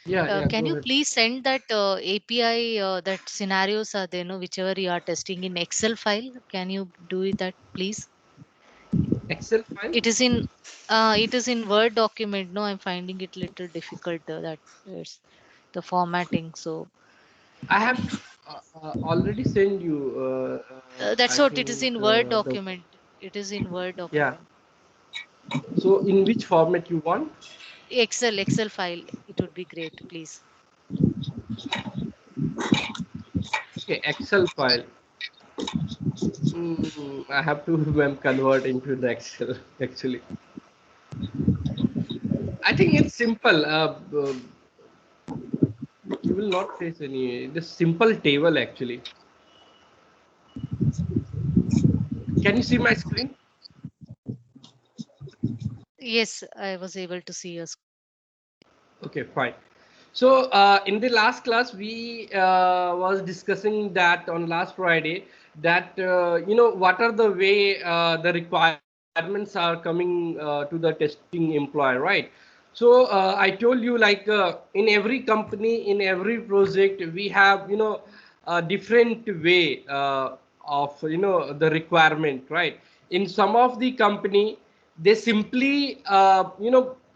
Yeah, Can go you ahead. please send that API that scenarios are there, no, whichever you are testing in Excel file? Can you do it that please? Excel file. It is in Word document. No, I'm finding it little difficult that it's the formatting. So I have already sent you. that's I what it is think in Word the document. It is in Word yeah. document. So in which format you want? Excel file. It would be great, please. Okay, Excel file. I have to convert into the Excel actually. I think it's simple. You will not face any. This simple table actually. Can you see my screen? Yes, I was able to see your. Okay, fine. So in the last class, we was discussing that on last Friday that what are the way the requirements are coming to the testing employee, right? So I told you like in every company, in every project, we have a different way of the requirement, right? In some of the company, they simply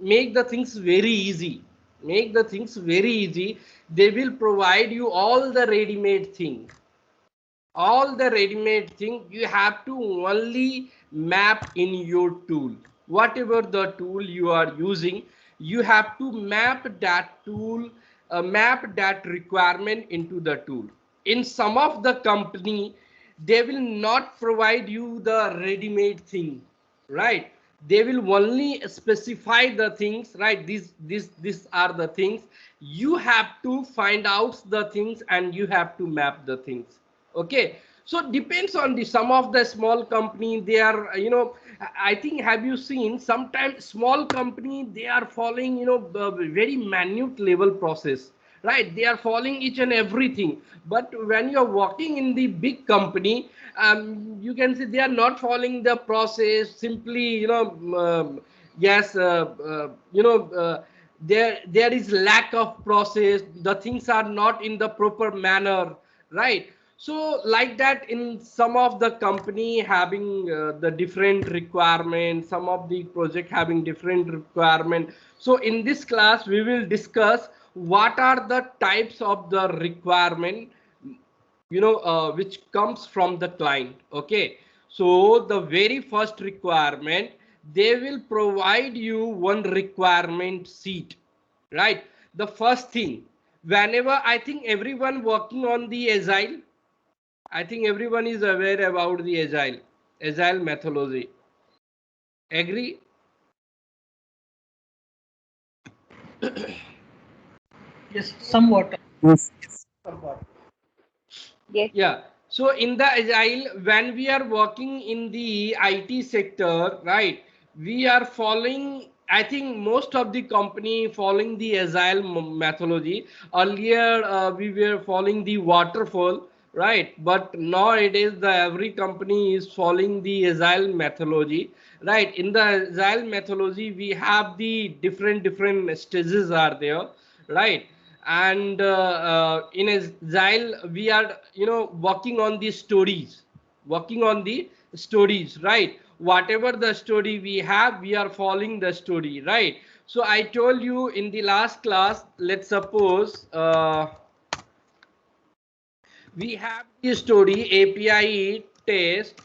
make the things very easy, make the things very easy. They will provide you all the ready-made thing, all the ready-made thing. You have to only map in your tool, whatever the tool you are using. You have to map that tool, map that requirement into the tool. In some of the company, they will not provide you the ready-made thing, right? They will only specify the things, right? These are the things. You have to find out the things and you have to map the things. Okay, so depends on the some of the small company. They are I think, have you seen sometimes small company, they are following very minute level process, right? They are following each and everything. But when you are working in the big company, you can see they are not following the process. Simply yes, there is lack of process. The things are not in the proper manner, right? So like that, in some of the company having the different requirement, some of the project having different requirement. So in this class we will discuss what are the types of the requirement which comes from the client. Okay, so the very first requirement, they will provide you one requirement sheet, right? The first thing, whenever, I think everyone working on the agile, I think everyone is aware about the agile methodology. Agree? Yes, somewhat. Yes, somewhat. Yes, Yeah. So in the agile, when we are working in the IT sector, right, we are following, I think most of the company following the agile methodology. Earlier, we were following the waterfall, right? But nowadays, the every company is following the agile methodology, right? In the agile methodology, we have the different stages are there, right? And in agile we are working on the stories, working on the stories, right? Whatever the story we have, we are following the story, right? So I told you in the last class, let's suppose we have the story API test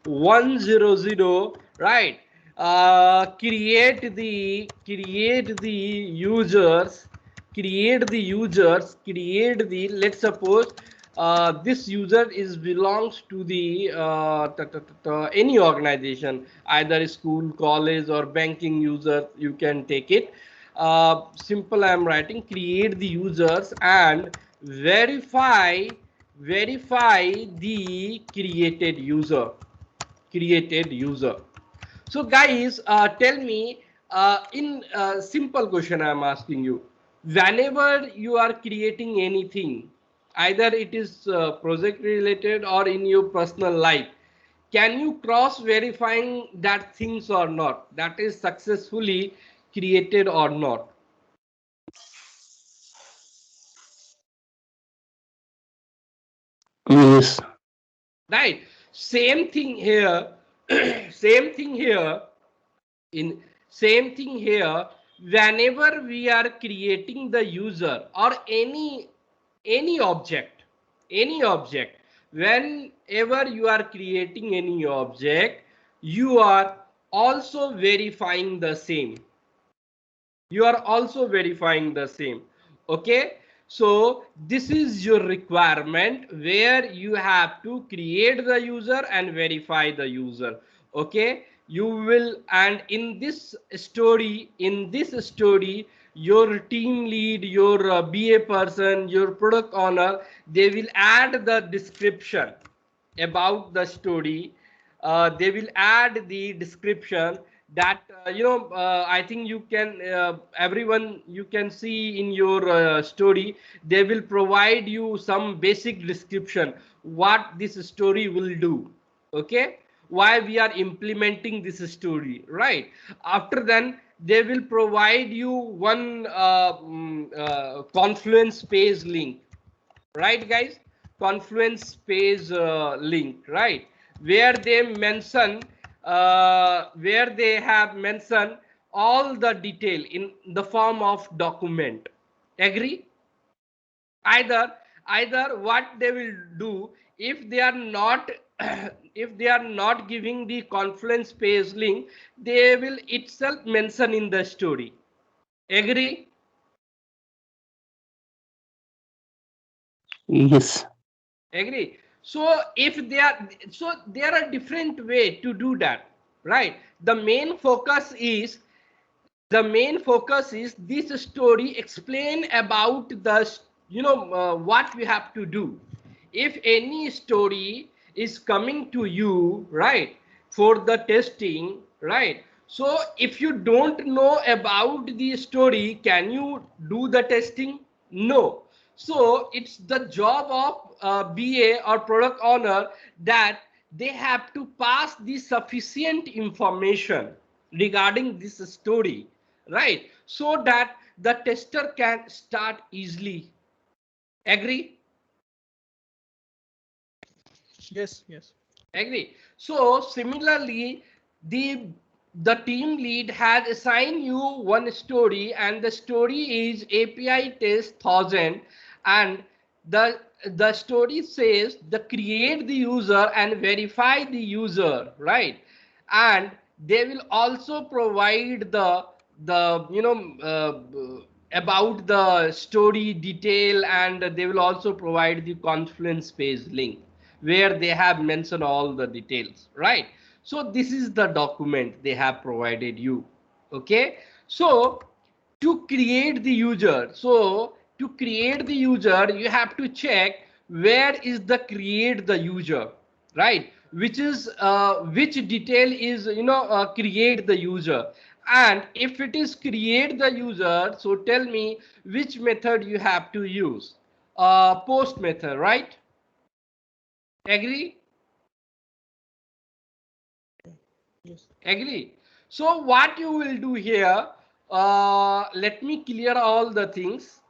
100, right? Create the, let's suppose this user is belongs to the any organization, either school, college, or banking user. You can take it. Simple, I am writing create the users and verify the created user. So guys, tell me, in simple question I am asking you, whenever you are creating anything, either it is project related or in your personal life, can you cross verifying that things or not, that is successfully, created or not? Yes. Right. Same thing here. Same thing here. In same thing here. Whenever we are creating the user or any object, whenever you are creating any object, you are also verifying the same. You are also verifying the same. Okay, so this is your requirement where you have to create the user and verify the user. Okay, you will, and in this story, your team lead, your BA person, your product owner, they will add the description about the story. They will add the description that I think you can everyone, you can see in your story, they will provide you some basic description what this story will do. Okay, why we are implementing this story, right? After then they will provide you one Confluence page link, right guys? Confluence page link, right? Where they mention, where they have mentioned all the detail in the form of document. Agree? Either what they will do, if they are not if they are not giving the Confluence page link, they will itself mention in the story. Agree? Yes. Agree. So if they are, so there are different way to do that, right? The main focus is this story explain about the what we have to do. If any story is coming to you, right, for the testing, right? So if you don't know about the story, can you do the testing? No. So it's the job of BA or product owner that they have to pass the sufficient information regarding this story, right? So that the tester can start easily. Agree? Yes, yes. Agree. So similarly, the team lead has assigned you one story, and the story is API test 1000, and the story says the create the user and verify the user, right? And they will also provide the about the story detail, and they will also provide the Confluence page link where they have mentioned all the details, right? So this is the document they have provided you. Okay, so to create the user, you have to check where is the create the user, right? Which detail is create the user. And if it is create the user, so tell me which method you have to use. Post method, right? Agree? Yes. Agree. So what you will do here, let me clear all the things.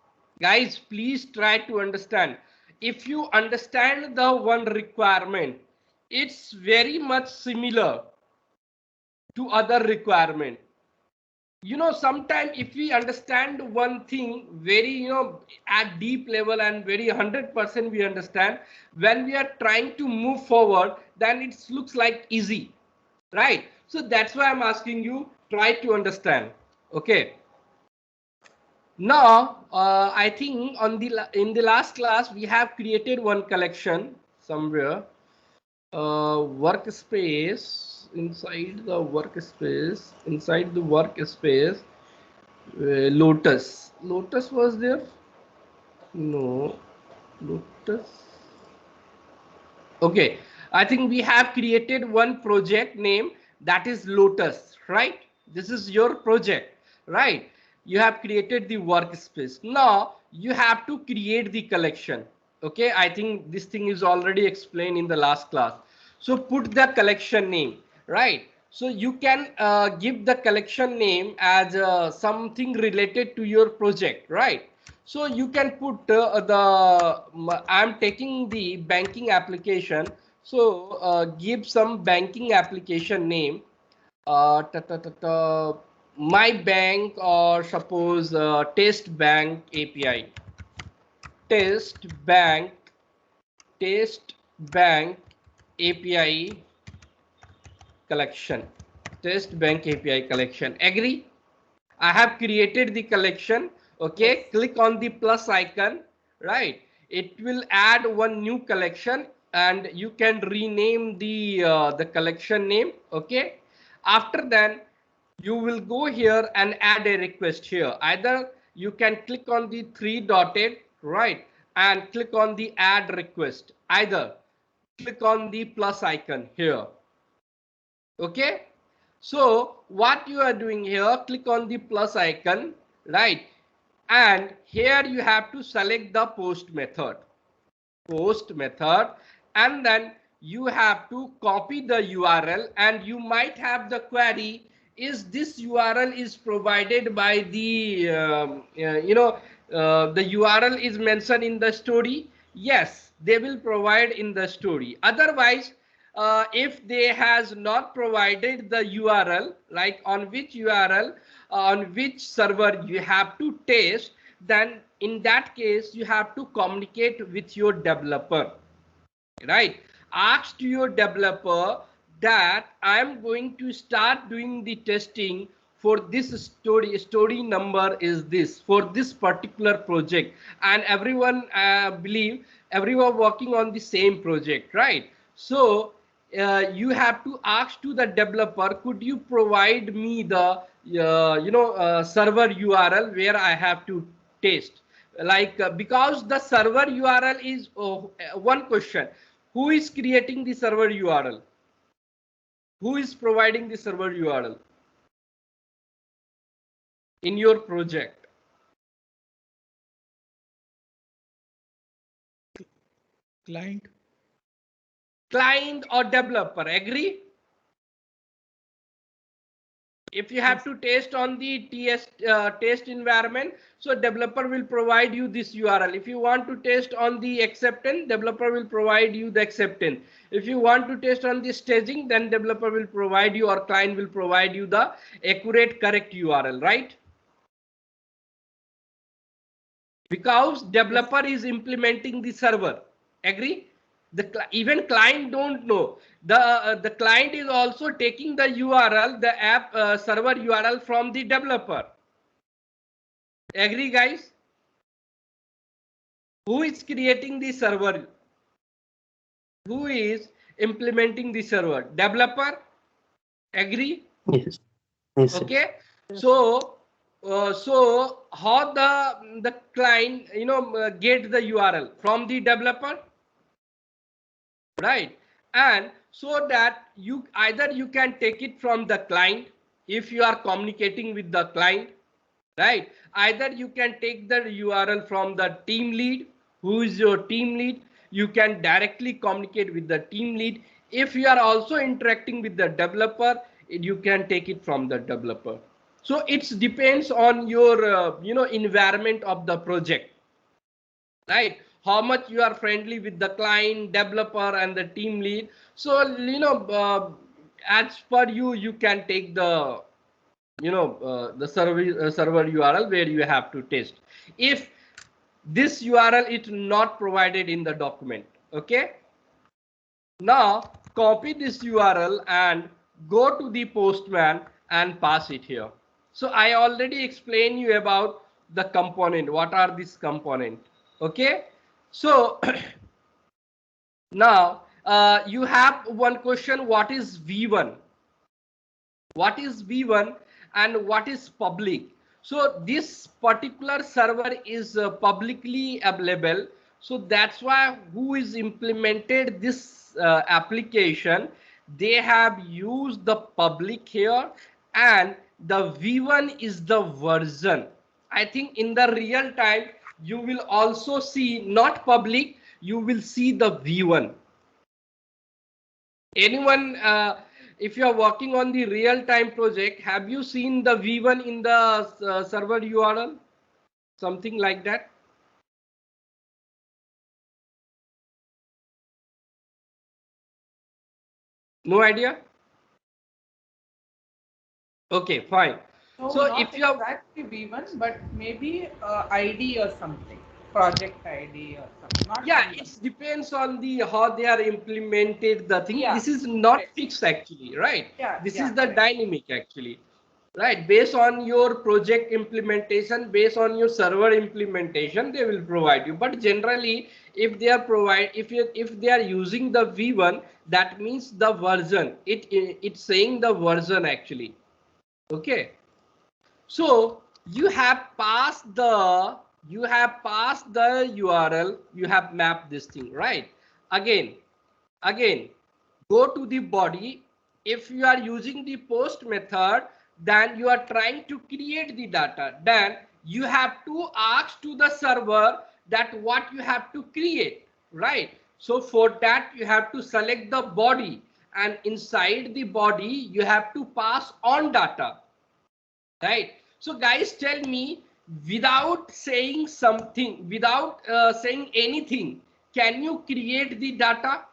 Guys, please try to understand. If you understand the one requirement, it's very much similar to other requirement. Sometimes if we understand one thing very, at deep level and very 100% we understand, when we are trying to move forward, then it looks like easy, right? So that's why I'm asking you, try to understand. Okay, now I think in the last class we have created one collection somewhere, workspace. Inside the workspace, Lotus was there. No, Lotus. Okay, I think we have created one project name, that is Lotus, right? This is your project, right? You have created the workspace. Now you have to create the collection. Okay, I think this thing is already explained in the last class. So put the collection name, right? So you can give the collection name as something related to your project, right? So you can put I'm taking the banking application. So give some banking application name, my bank, or suppose test bank API, test bank, test bank API collection, test bank API collection. Agree? I have created the collection. Okay, Yes. click on the plus icon, right? It will add one new collection, and you can rename the collection name. Okay, after that you will go here and add a request here. Either you can click on the three dotted, right, and click on the add request. Either click on the plus icon here. Okay, so what you are doing here, click on the plus icon, right, and here you have to select the post method, and then you have to copy the URL, and you might have the query, is this URL is provided by the the URL is mentioned in the story. Yes, they will provide in the story. Otherwise, if they has not provided the URL, like on which URL, on which server you have to test, then in that case you have to communicate with your developer, right? Ask to your developer that I am going to start doing the testing for this story number is this, for this particular project, and everyone believe everyone working on the same project, right? So you have to ask to the developer, could you provide me the server URL where I have to test, like because the server URL is one question, who is creating the server URL, who is providing the server URL in your project? Client. Client or developer? Agree? If you have to test on the test environment, so developer will provide you this URL. If you want to test on the acceptance, developer will provide you the acceptance. If you want to test on the staging, then developer will provide you, or client will provide you the accurate correct URL, right? Because developer is implementing the server. Agree? Even client don't know. The client is also taking the URL, the app server URL from the developer. Agree, guys? Who is creating the server? Who is implementing the server? Developer. Agree? Yes. Yes. Okay. So so how the client get the URL from the developer, right? And so that you either you can take it from the client if you are communicating with the client, right? Either you can take the URL from the team lead. Who is your team lead? You can directly communicate with the team lead. If you are also interacting with the developer, you can take it from the developer. So it depends on your environment of the project, right? How much you are friendly with the client, developer, and the team lead. So as per you, you can take the the server URL where you have to test. If this URL is not provided in the document, okay. Now copy this URL and go to the Postman and pass it here. So I already explained you about the component. What are these component? Okay. So now you have one question. What is V1? What is V1 and what is public? So this particular server is publicly available. So that's why who is implemented this application, they have used the public here, and the V1 is the version. I think in the real time you will also see not public, you will see the V1. Anyone if you are working on the real-time project, have you seen the V1 in the server URL? Something like that? No idea? Okay, fine. No, So not if you have, exactly V1, but maybe ID or something, project ID or something. Not yeah, V1. it depends on the how they are implemented the thing. Yeah, This is not correct. fixed actually, right? Yeah, This yeah, is the correct. dynamic actually, right? Based on your project implementation, based on your server implementation, they will provide you. But generally, if they are if they are using the V1, that means the version. It's saying the version actually. Okay. So you have passed the URL, you have mapped this thing, right? Again, go to the body. If you are using the post method, then you are trying to create the data. Then you have to ask to the server that what you have to create, right? So for that, you have to select the body, and inside the body, you have to pass on data. Right. So guys, tell me, without saying something, without saying anything, can you create the data?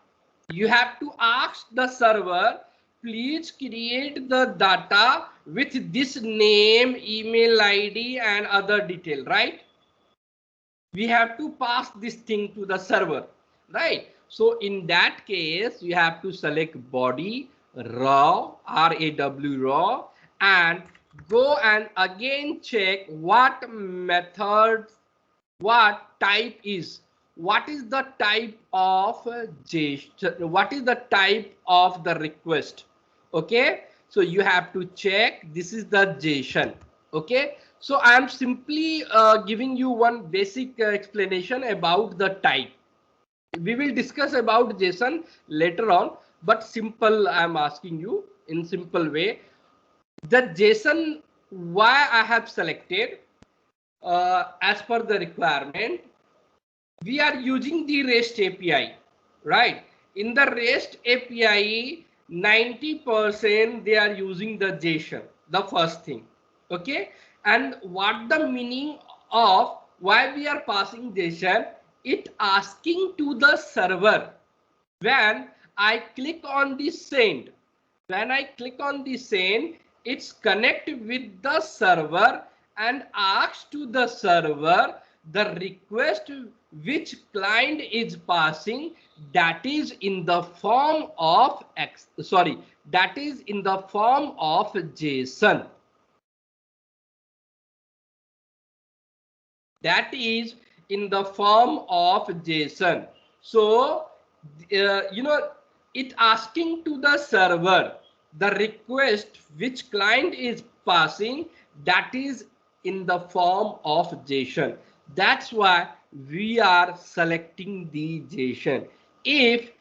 You have to ask the server, please create the data with this name, email ID and other detail, right? We have to pass this thing to the server, right? So in that case, you have to select body raw, raw, and go and again check what method, what type is, what is the type of JSON, what is the type of the request. Okay, so you have to check this is the JSON. Okay, so I am simply giving you one basic explanation about the type. We will discuss about JSON later on, but simple I am asking you in simple way. The JSON, why I have selected as per the requirement, we are using the REST API, right? In the REST API, 90% they are using the JSON, the first thing. Okay, and what the meaning of why we are passing JSON? It asking to the server. When I click on the send, it's connect with the server and asks to the server the request which client is passing, that is in the form of that is in the form of JSON. That is in the form of JSON. So it asking to the server the request which client is passing, that is in the form of JSON. That's why we are selecting the JSON. If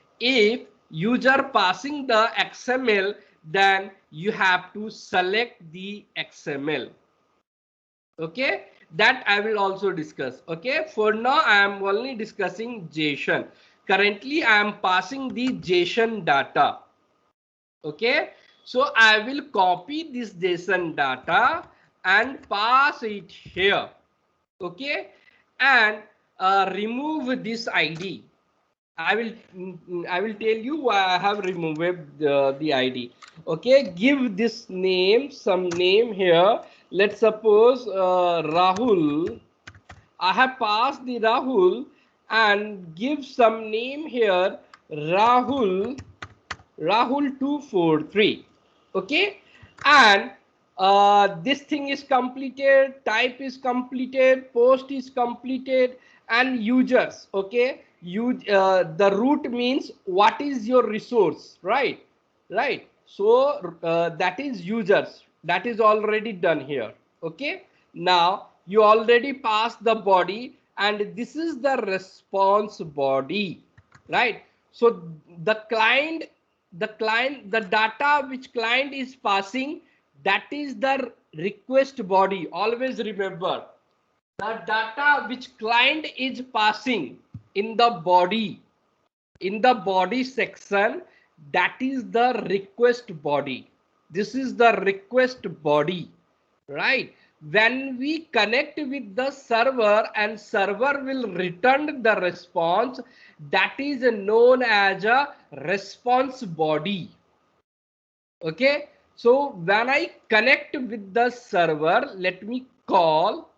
user passing the XML, then you have to select the XML. Okay, that I will also discuss. Okay, for now I am only discussing JSON. Currently I am passing the JSON data. Okay, so I will copy this JSON data and pass it here. Okay, and remove this ID. I will tell you why I have removed the ID. Okay, give this name some name here. Let's suppose Rahul. I have passed the Rahul and give some name here, Rahul 243. Okay, and this thing is completed, type is completed, post is completed, and users. Okay, the root means what is your resource, right? So that is users, that is already done here. Okay, now you already passed the body, and this is the response body, right? So the data which client is passing, that is the request body. Always remember, the data which client is passing in the body section, that is the request body. This is the request body, right? When we connect with the server and server will return the response, that is known as a response body. Okay, so when I connect with the server, let me call,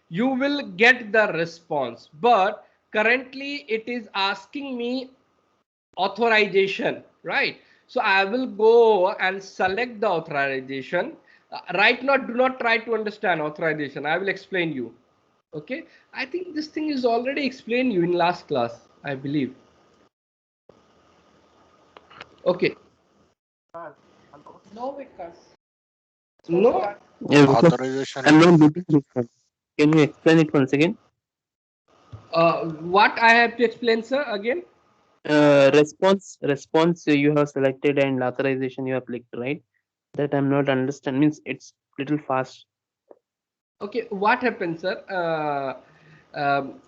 you will get the response, but currently it is asking me authorization, right? So I will go and select the authorization. Right now, do not try to understand authorization. I will explain you. Okay, I think this thing is already explained you in last class, I believe. Okay. No, Vikas. No. Yeah, because Authorization. I'm not getting this one. Can you explain it once again? What I have to explain, sir, again? Response you have selected and authorization you have clicked, right? That I'm not understand means it's little fast. Okay, what happens, sir?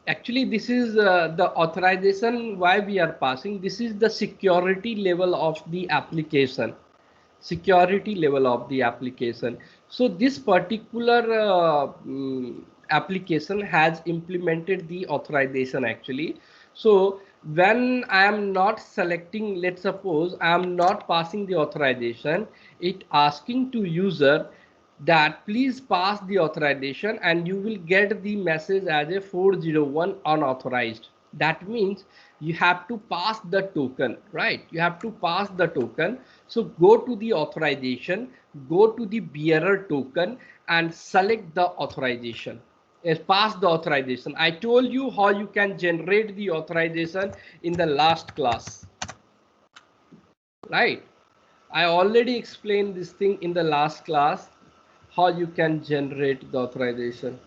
Actually, this is the authorization why we are passing. This is the security level of the application. Security level of the application. So this particular application has implemented the authorization actually. So when I am not selecting, let's suppose I am not passing the authorization, it asking to user that please pass the authorization and you will get the message as a 401 unauthorized. That means you have to pass the token, right? You have to pass the token. So go to the authorization, go to the bearer token and select the authorization. Pass the authorization. I told you how you can generate the authorization in the last class, right? I already explained this thing in the last class, how you can generate the authorization.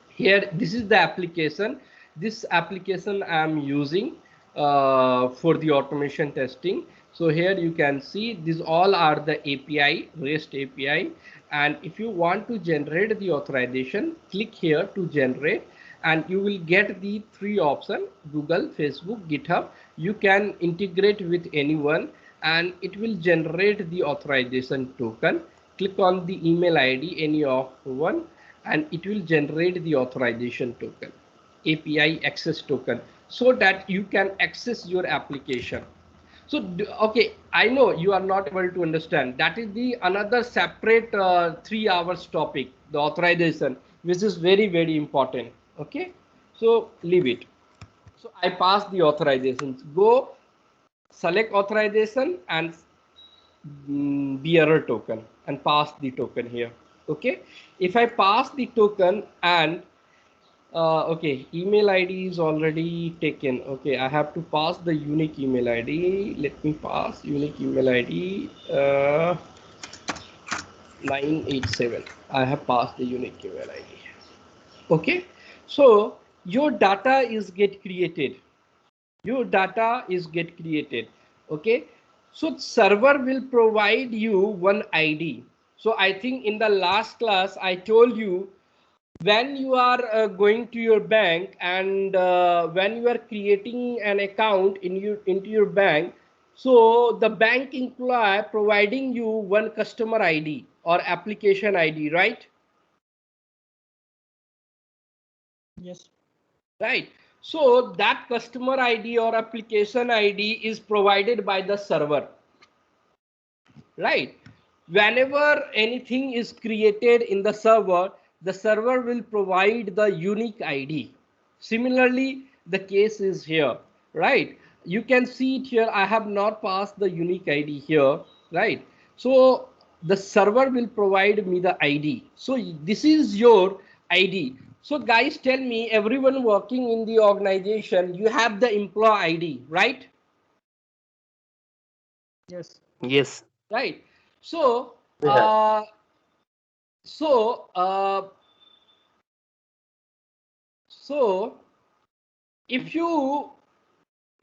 Here, this is the application. This application I am using for the automation testing. So here you can see these all are the API, REST API. And if you want to generate the authorization, click here to generate and you will get the three options: Google, Facebook, GitHub. You can integrate with anyone and it will generate the authorization token. Click on the email ID, any of one, and it will generate the authorization token, API access token, so that you can access your application. So, okay, I know you are not able to understand. That is the another separate 3 hours topic, the authorization, which is very, very important. Okay, so leave it. So I pass the authorizations. Go select authorization and bearer token and pass the token here. Okay, if I pass the token and okay, email ID is already taken. Okay, I have to pass the unique email ID. Let me pass unique email ID 987. I have passed the unique email ID. Okay, so your data is get created. Your data is get created. Okay, so server will provide you one ID. So I think in the last class I told you, when you are going to your bank and when you are creating an account into your bank, so the bank employee providing you one customer ID or application ID, right? Yes. Right. So that customer ID or application ID is provided by the server, right? Whenever anything is created in the server will provide the unique ID. Similarly, the case is here, right? You can see it here. I have not passed the unique ID here, right? So the server will provide me the ID. So this is your ID. So guys, tell me, everyone working in the organization, you have the employee ID, right? Yes. Yes. Right. So Yeah. so so if you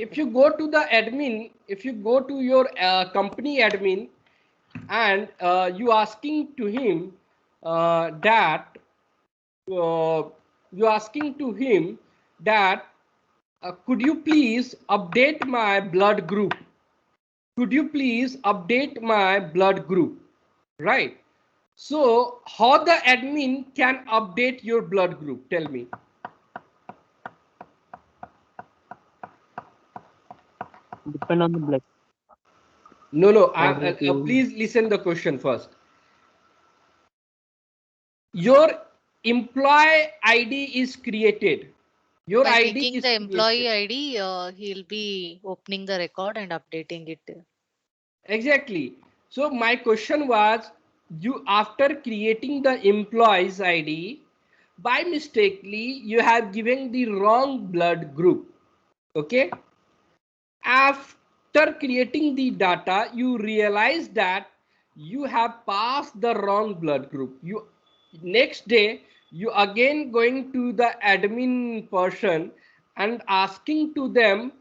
go to the admin, if you go to your company admin and you asking to him that you're asking to him that could you please update my blood group? Could you please update my blood group? Right. So how the admin can update your blood group? Tell me. Depend on the blood. No. Okay. Please listen the question first. Your employee ID is created. Your By ID taking is the employee created. ID, he'll be opening the record and updating it. Exactly. So my question was, you after creating the employee's ID, by mistakenly you have given the wrong blood group. Okay. After creating the data, you realize that you have passed the wrong blood group. You next day you again going to the admin person and asking to them,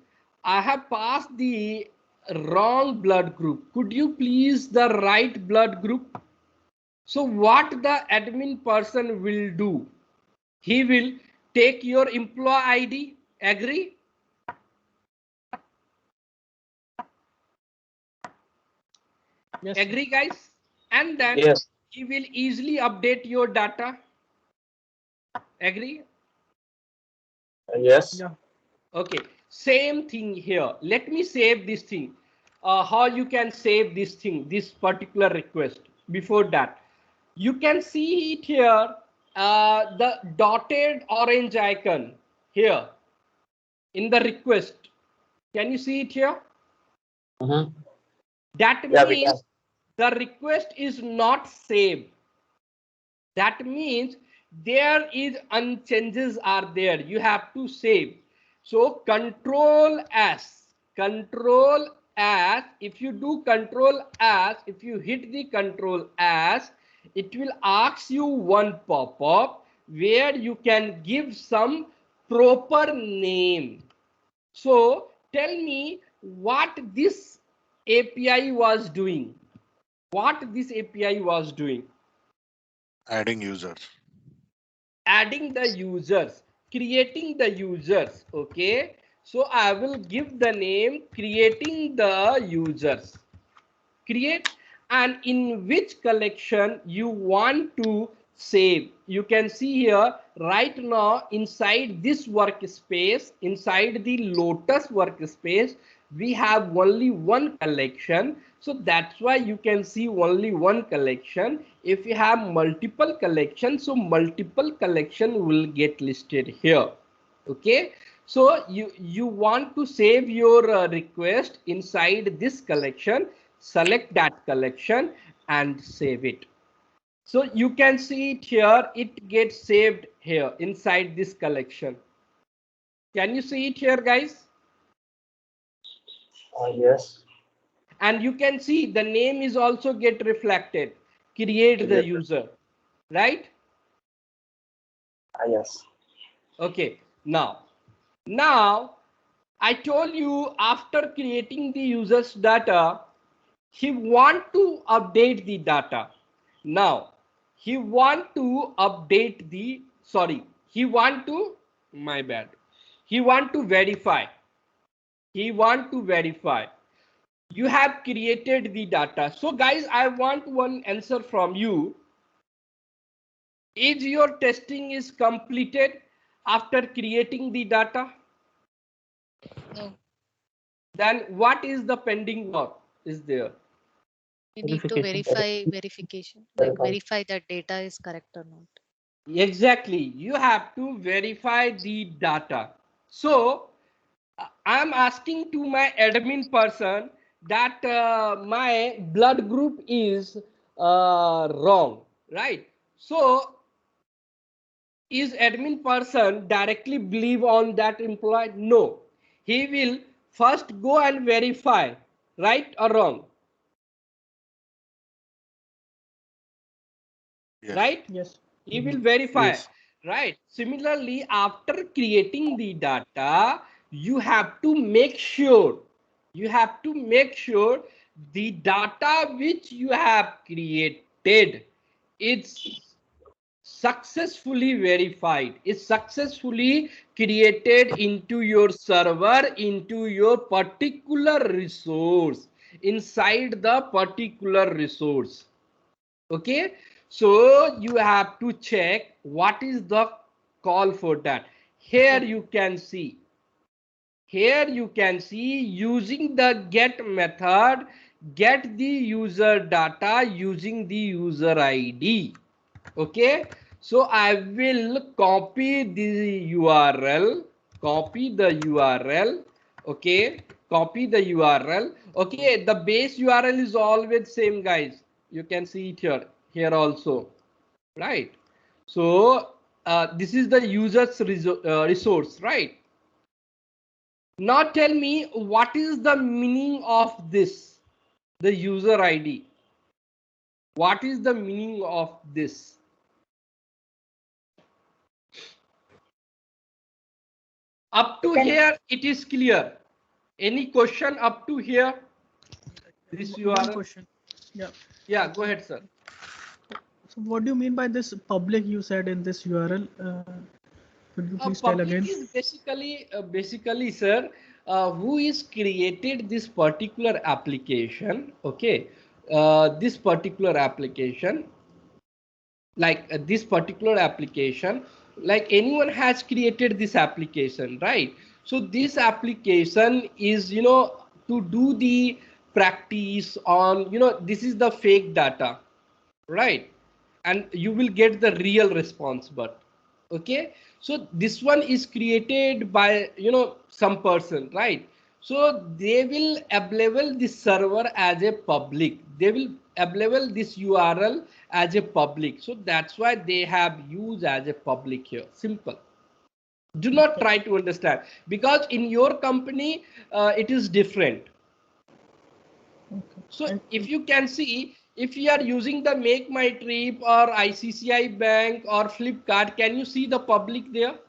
I have passed the wrong blood group. Could you please the right blood group? So what the admin person will do? He will take your employee ID. Agree? Yes. Agree, guys? And then Yes. he will easily update your data. Agree? Yes. Yeah. Okay. Same thing here. Let me save this thing. How you can save this thing, this particular request. Before that, you can see it here. The dotted orange icon here in the request. Can you see it here? That Yeah, we means the request is not saved. That means there is unchanges are there. You have to save. So control S. If you do control S, if you hit the control S, it will ask you one pop-up where you can give some proper name. So tell me what this API was doing. What this API was doing. Adding users. Adding the users, creating the users. Okay, so I will give the name creating the users. Create, and in which collection you want to save. You can see here right now inside this workspace, inside the Lotus workspace, we have only one collection. So that's why you can see only one collection. If you have multiple collections, so multiple collection will get listed here. Okay, so you want to save your request inside this collection. Select that collection and save it. So you can see it here, it gets saved here inside this collection. Can you see it here, guys? Yes. And you can see the name is also get reflected. Create the user, right? Yes. Okay, now I told you after creating the user's data, he want to update the data. Now he want to update the, sorry, he want to, my bad, he want to verify. You have created the data. So guys, I want one answer from you. Is your testing is completed after creating the data? No, Then what is the pending work is there? we need to verification, like verify that data is correct or not. Exactly, you have to verify the data. So I'm asking to my admin person that my blood group is wrong, right? So is admin person directly believe on that employee? No, he will first go and verify, right or wrong? Yes. Right? Yes. He will verify. Yes. Right. Similarly, after creating the data, you have to make sure the data which you have created, it's successfully verified. It's successfully created into your server, into your particular resource, inside the particular resource. Okay, so you have to check what is the call for that. Here you can see, using the get method, get the user data using the user ID. Okay, so I will copy the URL, okay, copy the URL. Okay, the base URL is always same, guys. You can see it here also, right? So this is the user's resource, right? Now tell me, what is the meaning of this, the user ID? What is the meaning of this? Up to here, it is clear. Any question up to here? This One URL? question. Yeah. Yeah, go ahead, sir. So what do you mean by this public you said in this URL? Could you please tell Public again? is basically, sir, who is created this particular application? Okay, this particular application, like this particular application, like anyone has created this application, right? So this application is, to do the practice on, this is the fake data, right? And you will get the real response. But okay, so this one is created by, some person, right? So they will available this server as a public, they will available this URL as a public, so that's why they have used as a public here. Simple. Do not try to understand, because in your company it is different. Okay. So if you can see, if you are using the Make My Trip or ICICI Bank or Flipkart, can you see the public there?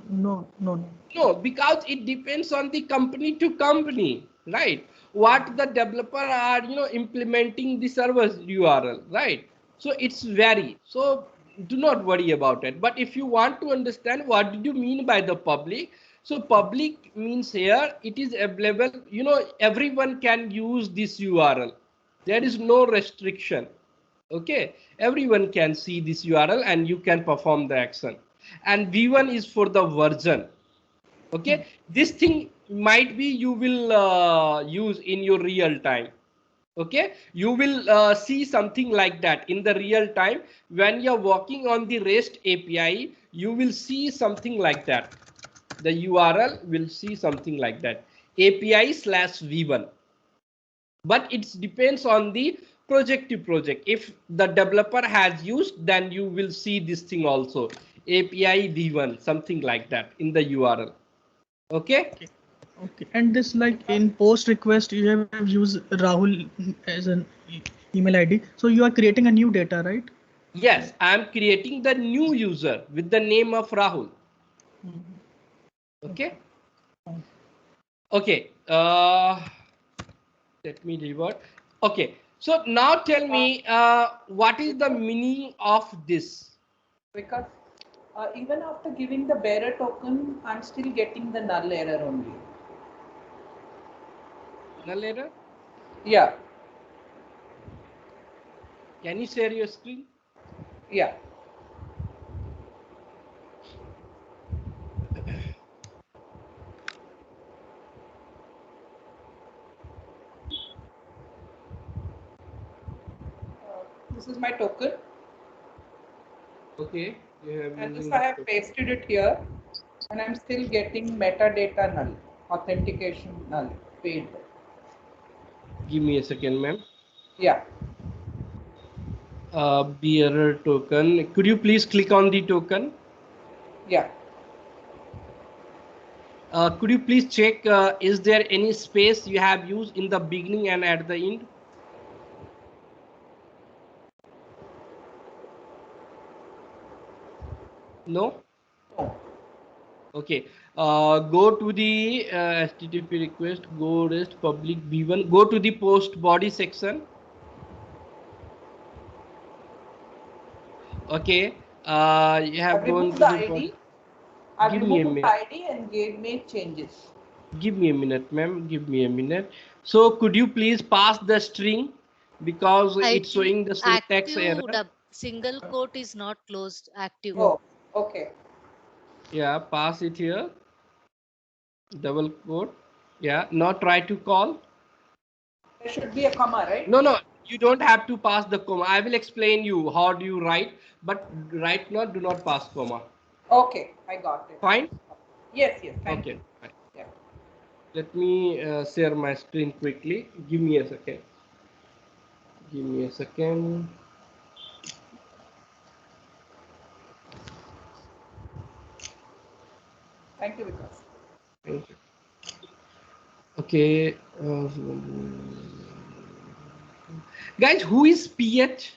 No. No, because it depends on the company to company, right? What the developer are, implementing the server's URL, right? So it's vary. So do not worry about it. But if you want to understand what did you mean by the public, so public means here it is available, everyone can use this URL. There is no restriction. Okay, everyone can see this URL and you can perform the action. And V1 is for the version. Okay, this thing might be you will use in your real time. Okay, you will see something like that in the real time. When you're working on the REST API, you will see something like that. The URL will see something like that, API/V1. But it depends on the project to project. If the developer has used, then you will see this thing also, API V1, something like that in the URL. Okay. Okay. And this, like in post request, you have used Rahul as an email ID. So you are creating a new data, right? Yes, I am creating the new user with the name of Rahul. Okay. Okay. Let me revert. Okay. So now tell me, what is the meaning of this? Because even after giving the bearer token, I'm still getting the null error only. Null error? Yeah. Can you share your screen? Yeah. This is my token. Okay. You have And this using I have pasted it here, and I'm still getting metadata null, authentication null, failed. Give me a second, ma'am. Yeah. Bearer token. Could you please click on the token? Yeah. Could you please check, is there any space you have used in the beginning and at the end? No? Oh. Okay. Go to the HTTP request, go REST public V1, go to the post body section. Okay. You have I've gone removed to the the. ID. I've Give me a removed the minute. ID and made changes. Give me a minute, ma'am. Give me a minute. So could you please pass the string because I it's think showing the syntax error. active the single quote is not closed. Active. Oh, okay. Yeah, pass it here. Double quote. Yeah. Now try to call. There should be a comma, right? No. You don't have to pass the comma. I will explain you how do you write, but right now do not pass comma. Okay, I got it. Fine. Yes, thank Okay. you. Fine. Yeah. Let me share my screen quickly. Give me a second. Give me a second. Thank you, Vikas. Thank you. Okay. Guys, who is PH?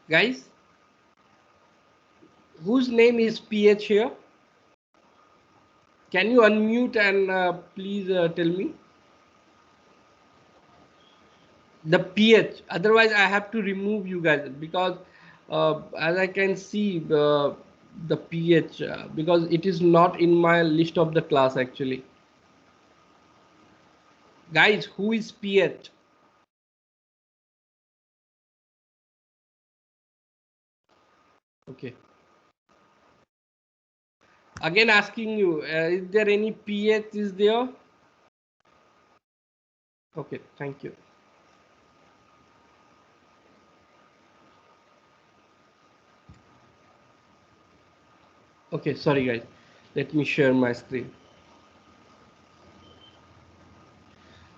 Guys, whose name is PH here? Can you unmute and please tell me? The PH. Otherwise, I have to remove you guys because as I can see the PH because it is not in my list of the class actually. Guys, who is PH? Okay. Again asking you, is there any PH is there? Okay, thank you. Okay, sorry guys. Let me share my screen.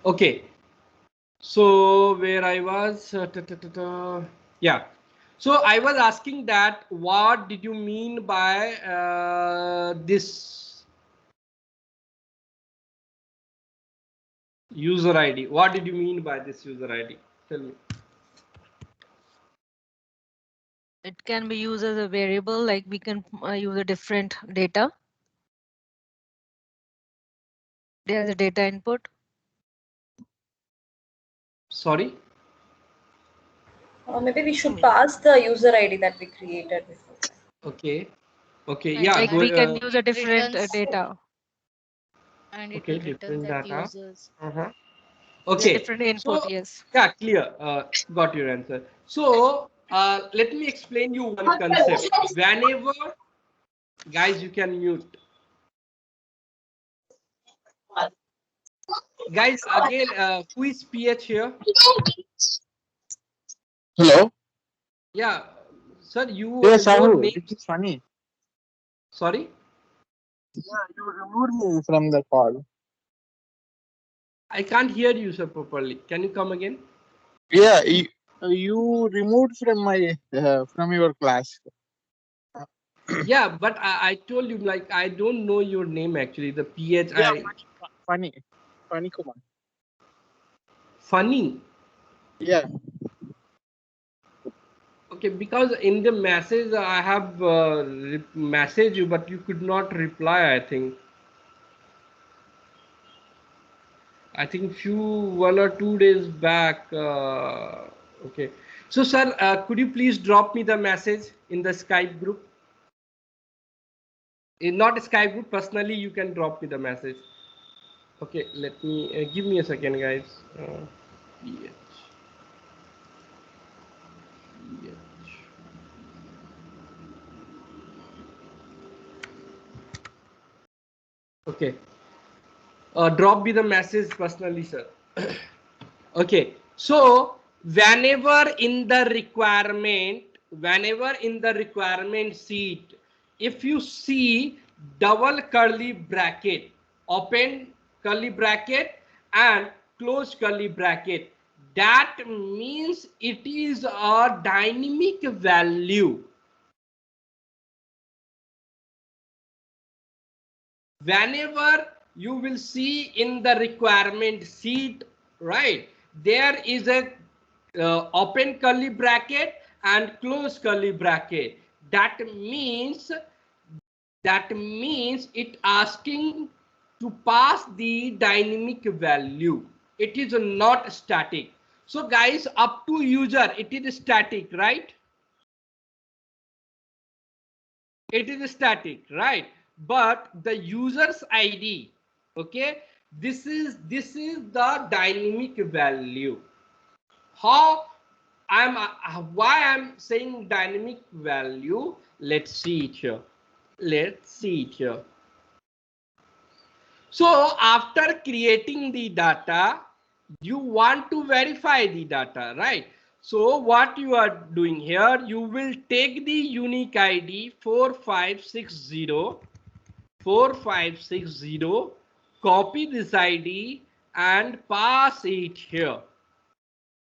Okay. So where I was, yeah. So I was asking that what did you mean by this user ID? What did you mean by this user ID? Tell me. It can be used as a variable, like we can use a different data. There's a data input. Sorry. Maybe we should pass the user ID that we created before. Okay. Okay. And Yeah. Like Go, we can it use a different returns- data. And it okay. will return Different that data. users. Okay. Different input, So, yes. yeah, clear. Got your answer. So let me explain you one concept. Whenever, guys, you can mute. Guys, again, who is PH here? Hello. Yeah, sir, you Yes, your Rahul. name. This is funny. Sorry, Yeah, you removed me from the call. I can't hear you, sir, properly. Can you come again? Yeah, you removed from your class. Yeah, but I told you like I don't know your name actually. The PH. Yeah, funny Kumar. Funny. Yeah. Okay, because in the message I have messaged you, but you could not reply. I think few 1 or 2 days back. Okay, so sir, could you please drop me the message in the Skype group? In not Skype group, personally, you can drop me the message. Okay, let me give me a second, guys. PH. Okay. Drop me the message personally, sir. Okay. So whenever in the requirement sheet, if you see double curly bracket, open curly bracket and close curly bracket, that means it is a dynamic value. Whenever you will see in the requirement sheet, right, there is a open curly bracket and close curly bracket. That means it asking to pass the dynamic value. It is not static. So guys, up to user, it is static, right? It is static, right? But the user's ID, okay, this is the dynamic value. How why I'm saying dynamic value? Let's see it here. Let's see it here. So after creating the data, you want to verify the data, right? So what you are doing here, you will take the unique ID 4560, copy this ID and pass it here.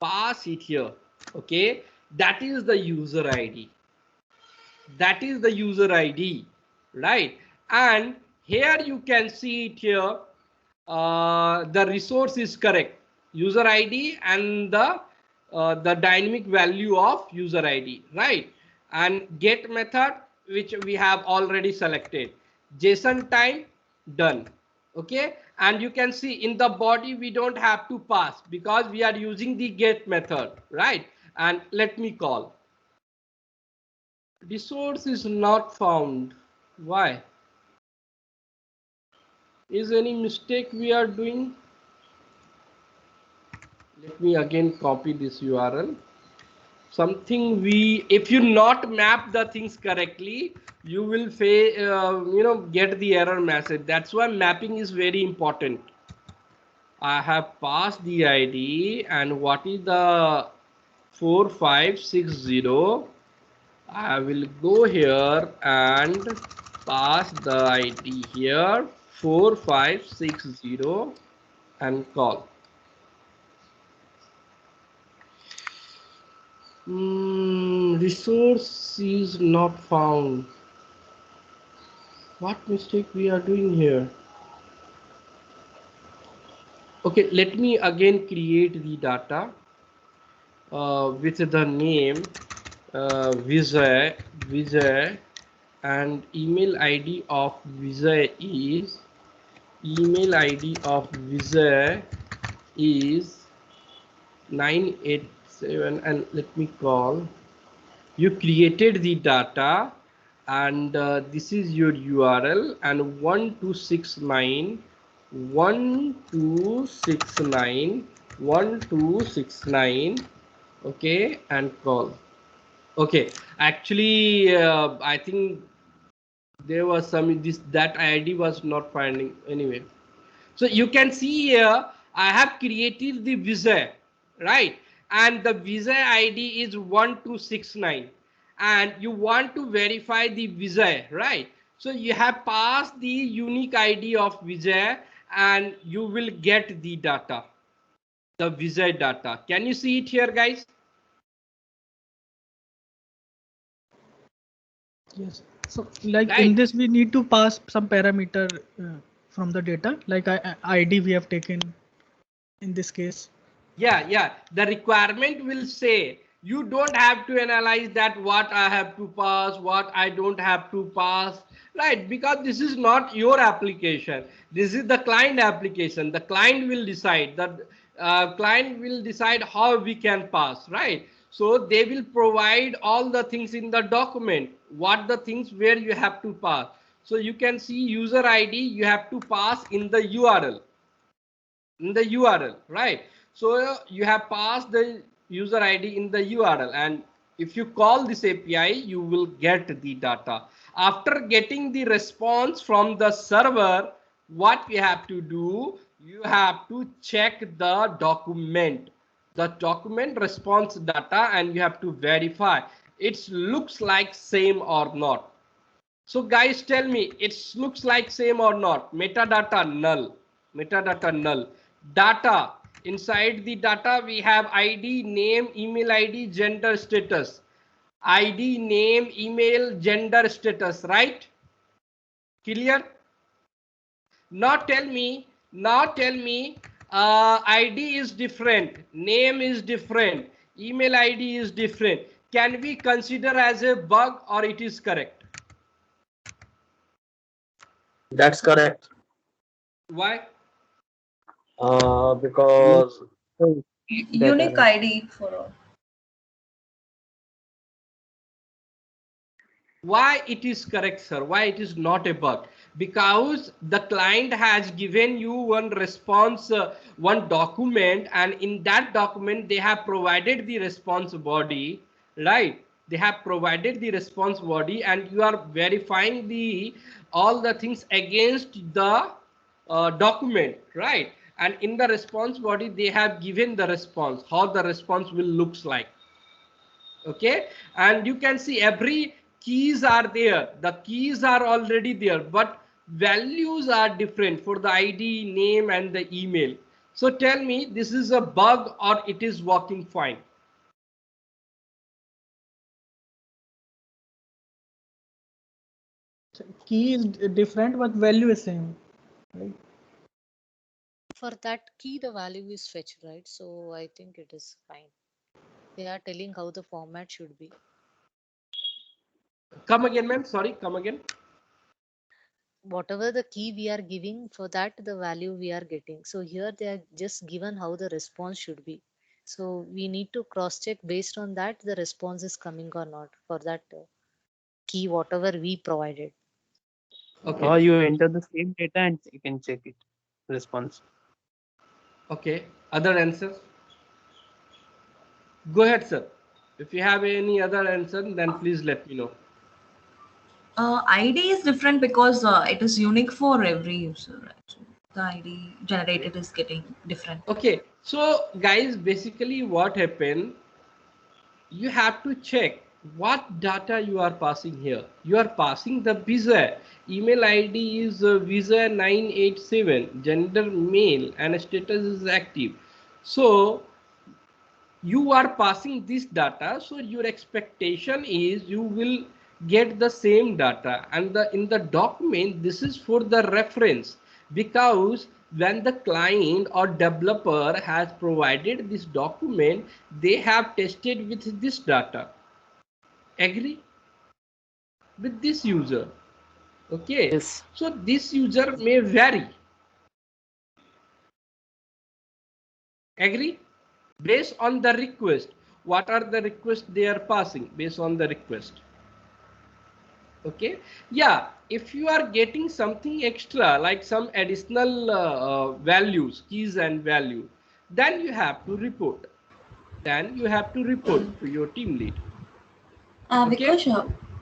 Pass it here. Okay, that is the user ID. That is the user ID, right? And here you can see it here. The resource is correct, user ID and the dynamic value of user ID, right? And get method, which we have already selected. JSON time, done. Okay, and you can see in the body we don't have to pass because we are using the get method, right? And let me call. Resource is not found. Why? Is any mistake we are doing? Let me again copy this URL. Something if you not map the things correctly, you will get the error message. That's why mapping is very important. I have passed the ID and what is the 4560. I will go here and pass the ID here 4560 and call. Resource is not found. What mistake we are doing here? Okay, let me again create the data with the name Vijay and email ID of Vijay is 987 and let me call. You created the data and this is your URL and 1269 okay, and call. Okay, actually I think there was that ID was not finding anyway. So you can see here I have created the Vijay, right? And the Vijay ID is 1269 and you want to verify the Vijay, right? So you have passed the unique ID of Vijay and you will get the data, the Vijay data. Can you see it here, guys? Yes. So like Right. in this, we need to pass some parameter from the data, like ID we have taken in this case. Yeah. The requirement will say you don't have to analyze that what I have to pass, what I don't have to pass, right? Because this is not your application. This is the client application. The client will decide that client will decide how we can pass, right? So they will provide all the things in the document, what the things where you have to pass. So you can see user ID, you have to pass in the URL. In the URL, right? So you have passed the user ID in the URL and if you call this API, you will get the data. After getting the response from the server, what you have to do, you have to check the document response data and you have to verify it looks like same or not. So guys, tell me, it looks like same or not? Metadata null. Metadata null. Data. Inside the data, we have ID, name, email ID, gender, status. ID, name, email, gender, status, right? Clear? Now tell me, ID is different, name is different, email ID is different. Can we consider as a bug or it is correct? That's correct. Why? Because Unique ID for all. Why it is correct, sir? Why it is not a bug? Because the client has given you one response, one document, and in that document they have provided the response body, right? They have provided the response body, and you are verifying the all the things against the document, right? And in the response body they have given the response, how the response will looks like. Okay, and you can see every keys are there, the keys are already there, but values are different for the ID, name, and the email. So tell me, this is a bug or it is working fine? Key is different, but value is same. Right? For that key, the value is fetched, right? So I think it is fine. They are telling how the format should be. Come again, ma'am. Sorry, come again. Whatever the key we are giving, for that the value we are getting. So here they are just given how the response should be. So we need to cross check based on that the response is coming or not for that key whatever we provided. Okay. Or you enter the same data and you can check it. Response. Okay. Other answers? Go ahead, sir. If you have any other answer, then please let me know. ID is different because it is unique for every user. Right? So the ID generated is getting different. Okay. So guys, basically what happened, you have to check what data you are passing here. You are passing the visa. Email ID is visa 987, gender male, and status is active. So you are passing this data, so your expectation is you will get the same data, and in the document this is for the reference, because when the client or developer has provided this document, they have tested with this data. Agree with this user? Okay. Yes. So this user may vary. Agree? Based on the request. What are the requests they are passing based on the request? Okay. Yeah. If you are getting something extra, like some additional values, keys and value, then you have to report. Then you have to report to your team lead. Okay.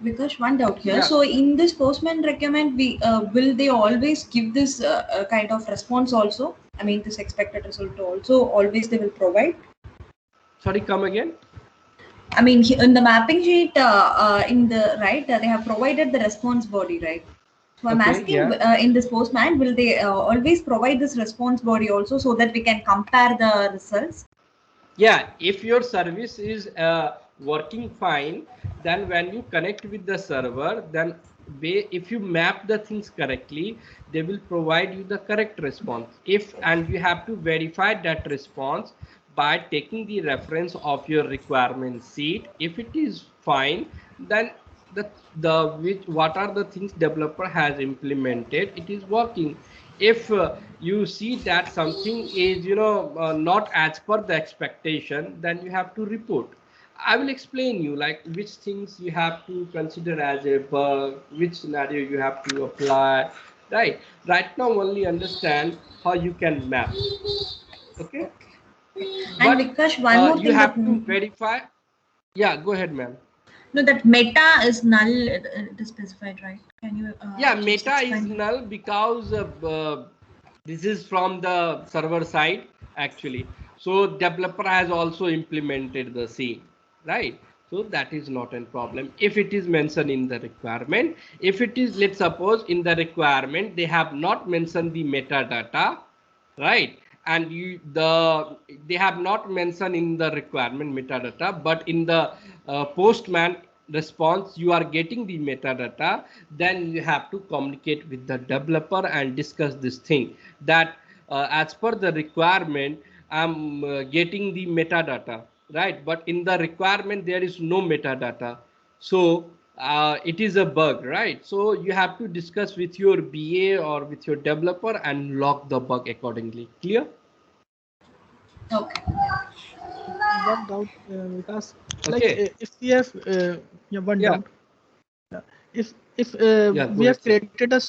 Because one doubt here. Yeah. So in this Postman requirement, we will they always give this kind of response also? I mean, this expected result also always they will provide. Sorry, come again. I mean, in the mapping sheet, in the right, they have provided the response body, right? So I'm Okay, asking, yeah. in this Postman, will they always provide this response body also so that we can compare the results? Yeah, if your service is working fine, then when you connect with the server, then if you map the things correctly, they will provide you the correct response. And you have to verify that response by taking the reference of your requirement sheet. If it is fine, then what are the things developer has implemented, it is working. If you see that something is not as per the expectation, then you have to report. I will explain you like which things you have to consider as a bug, which scenario you have to apply. Right now only understand how you can map. Okay. And But Vikash, one more you thing that have to verify. Yeah, go ahead, ma'am. no, that meta is null. It is specified, right? Can you? Yeah, Just meta is explain? null because this is from the server side actually. So developer has also implemented the same, right? So that is not a problem if it is mentioned in the requirement. If it is, let's suppose in the requirement they have not mentioned the metadata, right? And they have not mentioned in the requirement metadata, but in the Postman response you are getting the metadata, then you have to communicate with the developer and discuss this thing that as per the requirement I'm getting the metadata, right? But in the requirement there is no metadata. So it is a bug, right? So you have to discuss with your BA or with your developer and log the bug accordingly. Clear? Okay. one doubt, Vikas. Like Okay. if we have yeah, one Yeah. doubt. Yeah. If Yeah. Go we ahead, have sir. created a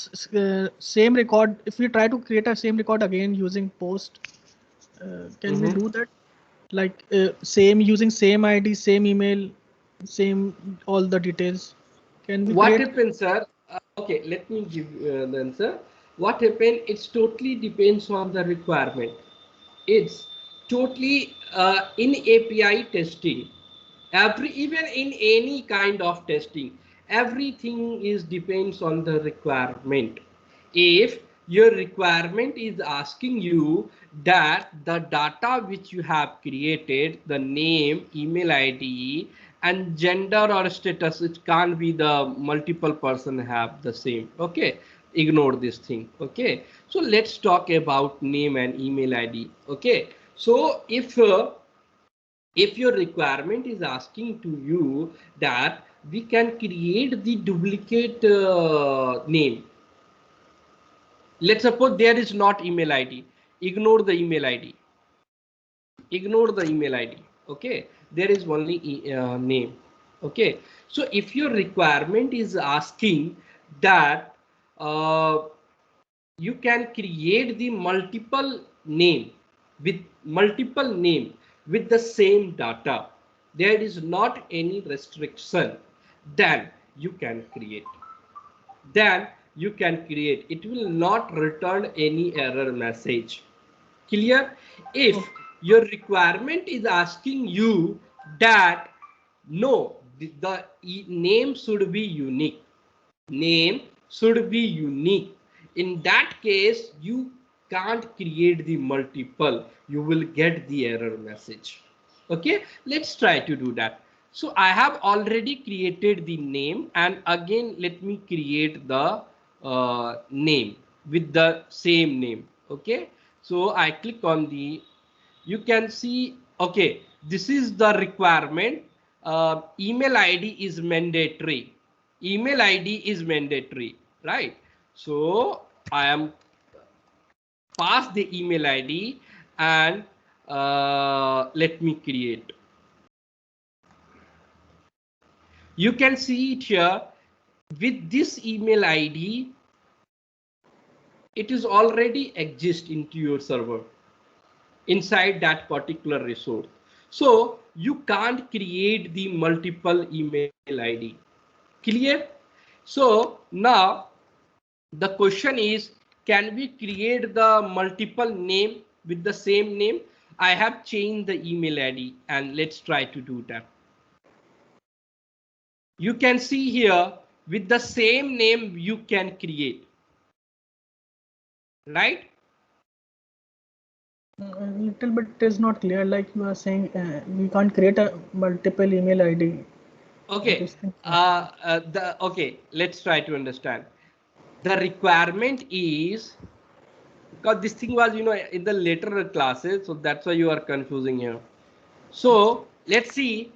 same record, if we try to create a same record again using post, can we Mm-hmm. do that? Like same using same ID, same email, same all the details. Can we What create? happens, sir? Okay, let me give the answer. What happens? It's totally depends on the requirement. It's totally in API testing. Even in any kind of testing, everything is depends on the requirement. If your requirement is asking you that the data which you have created, the name, email ID, and gender or status, it can't be the multiple person have the same. Okay, ignore this thing. Okay, so let's talk about name and email ID. Okay, so if your requirement is asking to you that we can create the duplicate name, let's suppose there is not email id, ignore the email id, ignore the email id. Okay, there is only name. Okay, so if your requirement is asking that uh, you can create the multiple name with the same data, there is not any restriction, then you can create, then you can create, it will not return any error message. Clear? If Okay. your requirement is asking you that no, the name should be unique, name should be unique, in that case you can't create the multiple, you will get the error message. Okay, let's try to do that. So I have already created the name, and again let me create the name with the same name. Okay, so I click on the, you can see, okay, this is the requirement. Email id is mandatory, email id is mandatory, right? So I am pass the email id, and let me create, you can see it here. With this email id, it is already exist into your server inside that particular resource, so you can't create the multiple email id. Clear? So now the question is, can we create the multiple name with the same name? I have changed the email id, and let's try to do that. You can see here, with the same name you can create, right? A little bit is not clear. Like you are saying, we can't create a multiple email ID. Okay, This thing. okay, let's try to understand. The requirement is, because this thing was, in the later classes, so that's why you are confusing here. So let's see,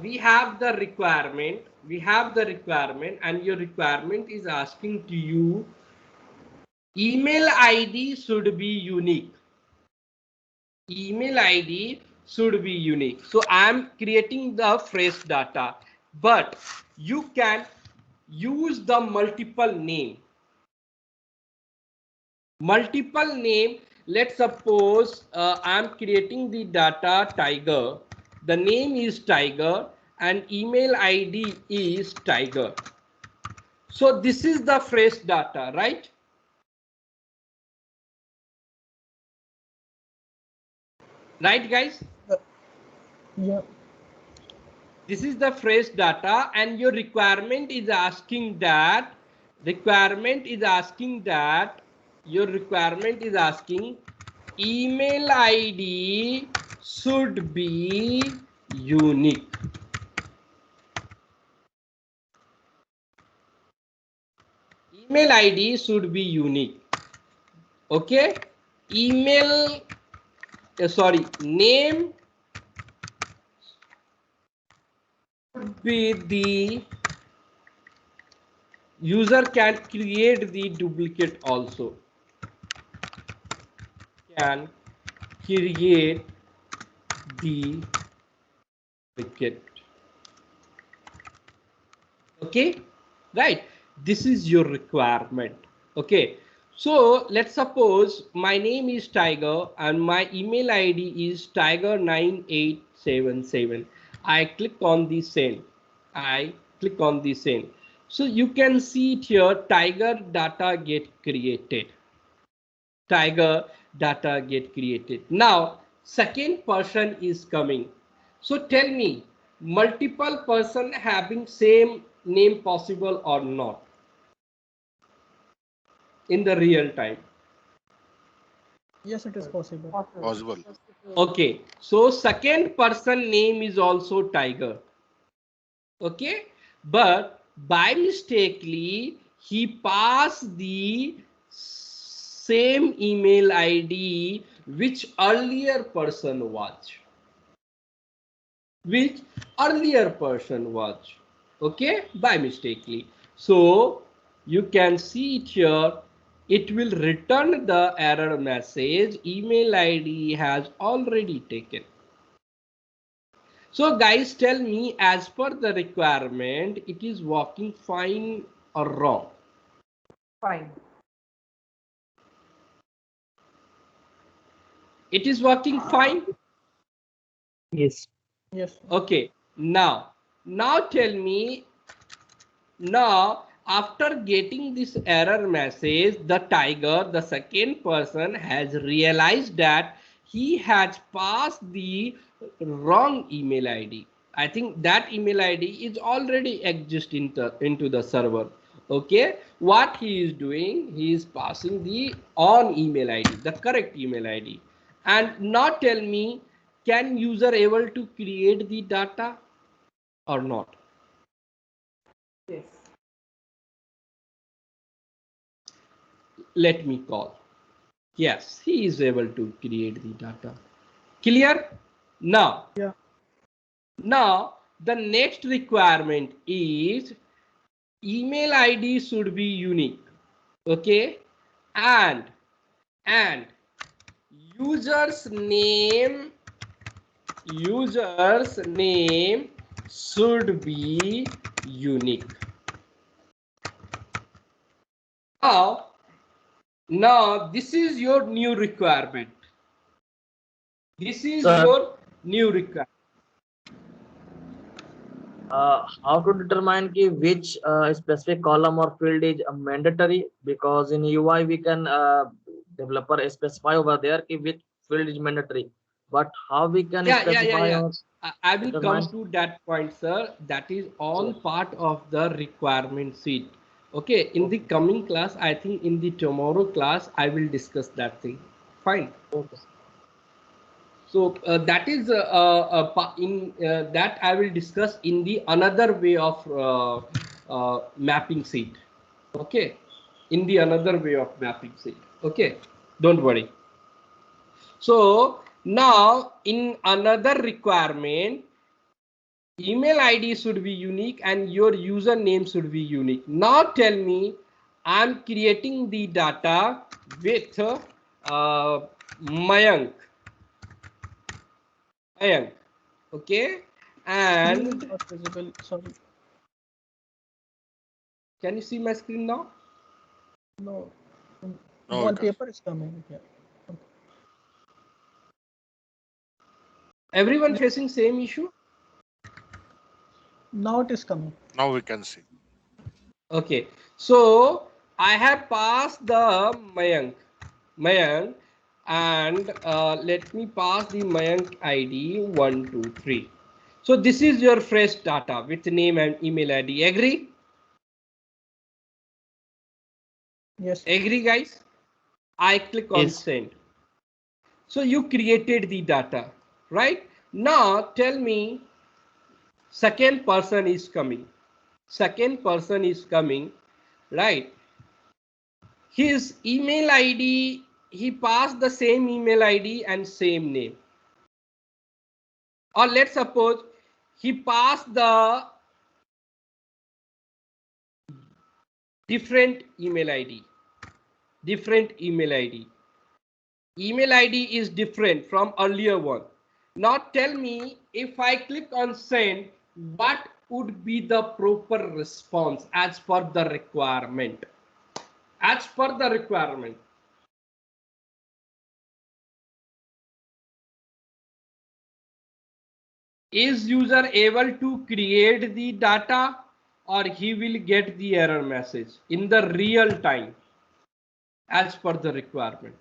we have the requirement, and your requirement is asking to you, email id should be unique, email id should be unique. So I'm creating the fresh data, but you can use the multiple name. Let's suppose I'm creating the data tiger, the name is tiger, and email id is tiger. So this is the fresh data, right? Right, guys? Yeah. This is the fresh data, and your requirement is asking that, your requirement is asking email id should be unique. Email id should be unique. Okay, email sorry, name should be the, user can create the duplicate also, can create the certificate. Okay, right, this is your requirement. Okay, so let's suppose my name is Tiger and my email ID is tiger9877. I click on the send. I click on the send. So you can see it here, Tiger data get created. Tiger data get created. Now second person is coming. So tell me, multiple person having same name possible or not in the real time? Yes, it is possible. Possible. Okay, so second person name is also Tiger. Okay, but by mistakenly he passed the same email ID which earlier person was. Which earlier person was. Okay, by mistakenly. So you can see it here. It will return the error message. Email ID has already taken. So guys, tell me, as per the requirement, it is working fine or wrong? Fine. It is working fine. Yes. Yes. Okay. Now tell me, now after getting this error message, the Tiger, the second person, has realized that he has passed the wrong email ID. I think that email ID is already exist into the server. Okay, what he is doing, he is passing the on email ID, the correct email ID. And now tell me, can user able to create the data or not? Yes. Let me call. Yes, he is able to create the data. Clear? Now, Yeah. now the next requirement is email ID should be unique. Okay, and user's name should be unique. Now this is your new requirement. This is your new requirement. How to determine which specific column or field is mandatory? Because in UI we can developer specify over there which field is mandatory, but how we can specify or I will determine? come to that point, sir. That is all part of the requirement sheet. Okay, in the coming class, I think in the tomorrow class, I will discuss that thing. Fine. Okay. So that is in that I will discuss in the another way of mapping sheet. Okay, in the another way of mapping sheet. Okay, don't worry. So now in another requirement, email ID should be unique and your username should be unique. Now tell me, I'm creating the data with Mayank. Okay, and Not visible. Sorry. can you see my screen now? No. No, Wallpaper is coming. Yeah. Everyone facing same issue? Now it is coming. now we can see. Okay, so I have passed the Mayank, and let me pass the Mayank ID 123. So this is your fresh data with name and email ID. Agree? Yes. Agree, guys? I click on Yes. send. So you created the data, right? Now tell me, second person is coming. Second person is coming, right? His email ID, he passed the same email ID and same name. Or let's suppose he passed the different email ID. Email ID is different from earlier one. Now tell me, if I click on send, what would be the proper response as per the requirement? As per the requirement. Is user able to create the data, or he will get the error message in the real time as per the requirement?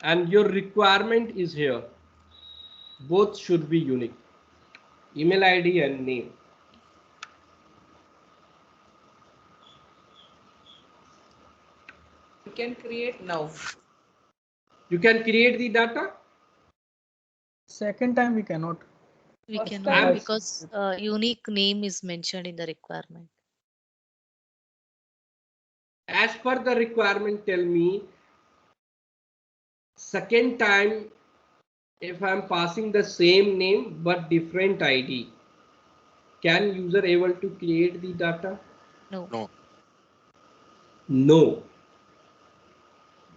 And your requirement is here. Both should be unique. Email ID and name. You can create now. You can create the data. Second time we cannot. We First cannot time- because unique name is mentioned in the requirement. As per the requirement, tell me, second time, if I'm passing the same name but different ID, can user able to create the data? No. No. No.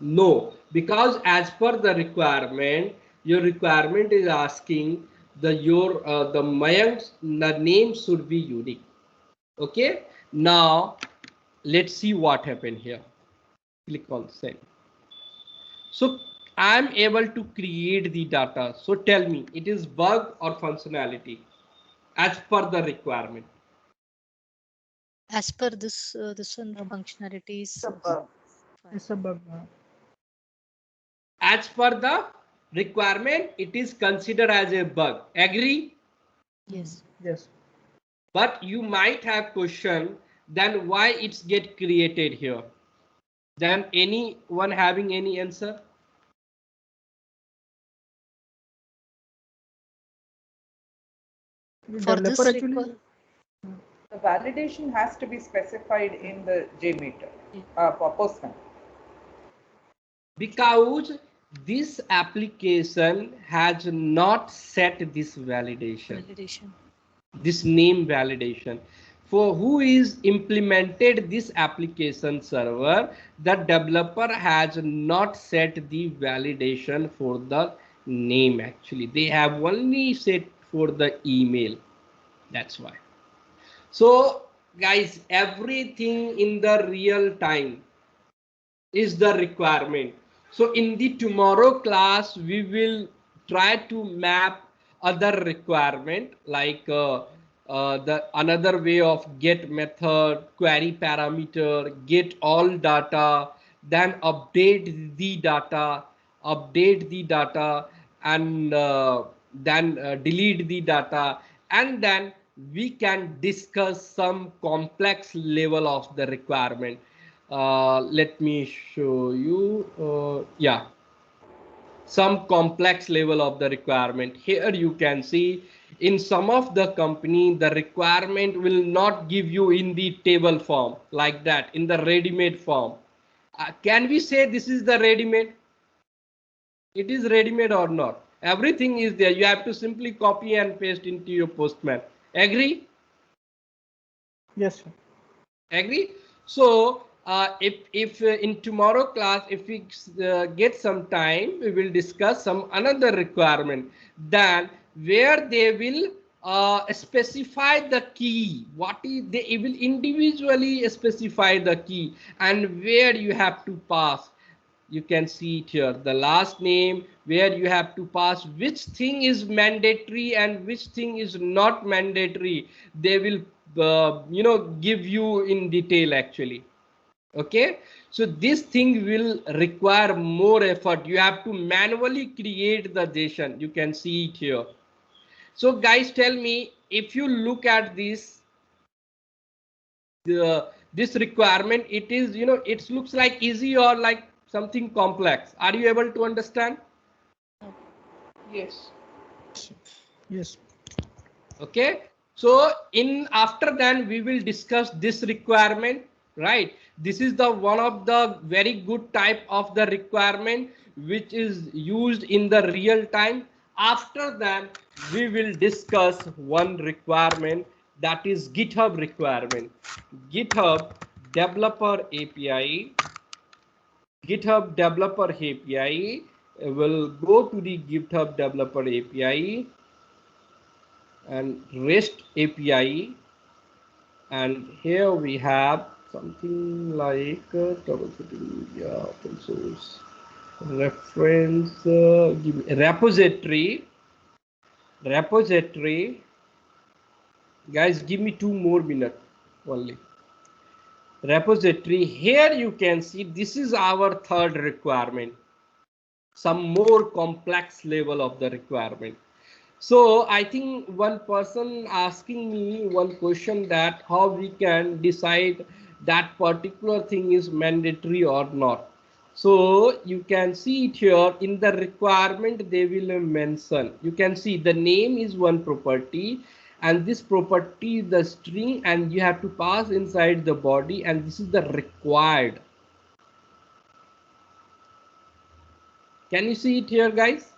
No, because as per the requirement, your requirement is asking the Mayank's the name should be unique. Okay. Now let's see what happened here. Click on send. So I'm able to create the data. So tell me, it is bug or functionality as per the requirement? As per this one functionalities. It's a bug. As per the requirement, it is considered as a bug. Agree? Yes. Yes. But you might have question, then why it's get created here? Then anyone having any answer? For this Developer actually. The validation has to be specified in the JMeter for Postman. Because this application has not set this validation. This name validation. For who is implemented this application server, the developer has not set the validation for the name. Actually, they have only set for the email. That's why. So guys, everything in the real time is the requirement. So in the tomorrow class, we will try to map other requirement like the another way of get method, query parameter, get all data, then update the data, and then delete the data, and then we can discuss some complex level of the requirement. Let me show you. Yeah, some complex level of the requirement. Here you can see in some of the company, the requirement will not give you in the table form like that, in the ready-made form. Can we say this is the ready-made? It is ready-made or not? Everything is there. You have to simply copy and paste into your Postman. Agree? Yes, sir. Agree? So if in tomorrow class, if we get some time, we will discuss some another requirement, then where they will specify the key. What is they will individually specify the key, and where you have to pass. You can see it here, the last name, where you have to pass which thing is mandatory and which thing is not mandatory. They will give you in detail actually. Okay, so this thing will require more effort. You have to manually create the JSON. You can see it here. So guys, tell me, if you look at this this requirement, it is, it looks like easy or like something complex. Are you able to understand? Yes. Yes. Okay, so in after then we will discuss this requirement, right? This is the one of the very good type of the requirement which is used in the real time. After that we will discuss one requirement, that is GitHub requirement. GitHub developer API. GitHub developer API will go to the GitHub developer API and REST API, and here we have something like troubleshooting, yeah, open source reference, give me repository. Guys, give me 2 more minutes only. Repository, here you can see this is our third requirement, some more complex level of the requirement. So I think one person asking me one question, that how we can decide that particular thing is mandatory or not. So you can see it here in the requirement, they will mention, you can see the name is one property, and this property is the string, and you have to pass inside the body, and this is the required. Can you see it here, guys?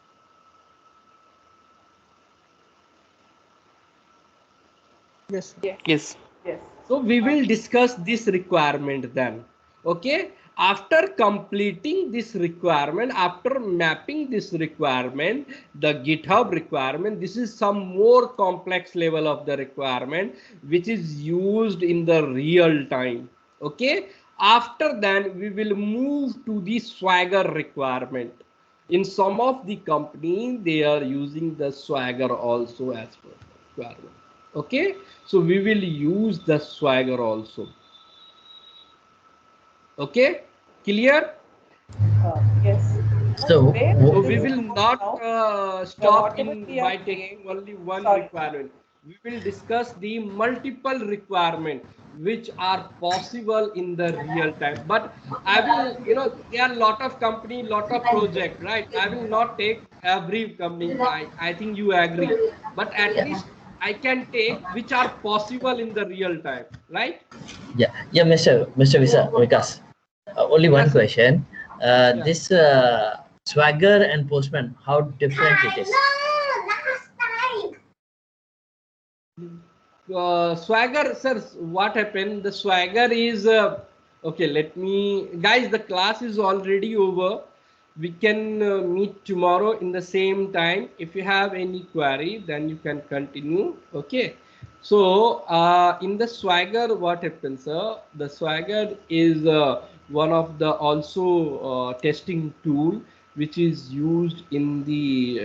Yes. Yes. Yes. Yes. So we will discuss this requirement then. Okay. After completing this requirement, after mapping this requirement, the GitHub requirement, this is some more complex level of the requirement which is used in the real time. Okay. After that, we will move to the Swagger requirement. In some of the company, they are using the Swagger also as per requirement. Okay, so we will use the Swagger also. Okay, clear? Yes. So, Where So this we will comes not now, stop whatever in we are by saying, taking only one sorry. requirement. We will discuss the multiple requirement which are possible in the real time. But I will, there are a lot of company, lot of project, right? I will not take every company. I think you agree. But at least I can take which are possible in the real time, right? yeah, Mr. Vikas. Only one Yes, sir. question. Yeah. This Swagger and Postman, how different it is? Swagger, sir, what happened? The Swagger is okay. Let me, guys, the class is already over. We can meet tomorrow in the same time. If you have any query, then you can continue. Okay. So in the Swagger, what happens, sir? The Swagger is one of the also testing tool which is used in the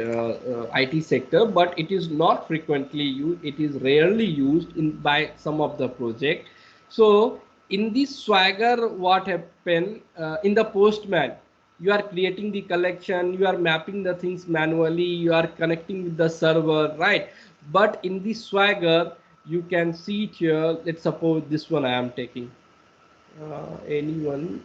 IT sector, but it is not frequently used. It is rarely used in by some of the project. So in this Swagger, what happened in the Postman? You are creating the collection, you are mapping the things manually, you are connecting with the server, right? But in the Swagger, you can see it here. Let's suppose this one I am taking. Anyone?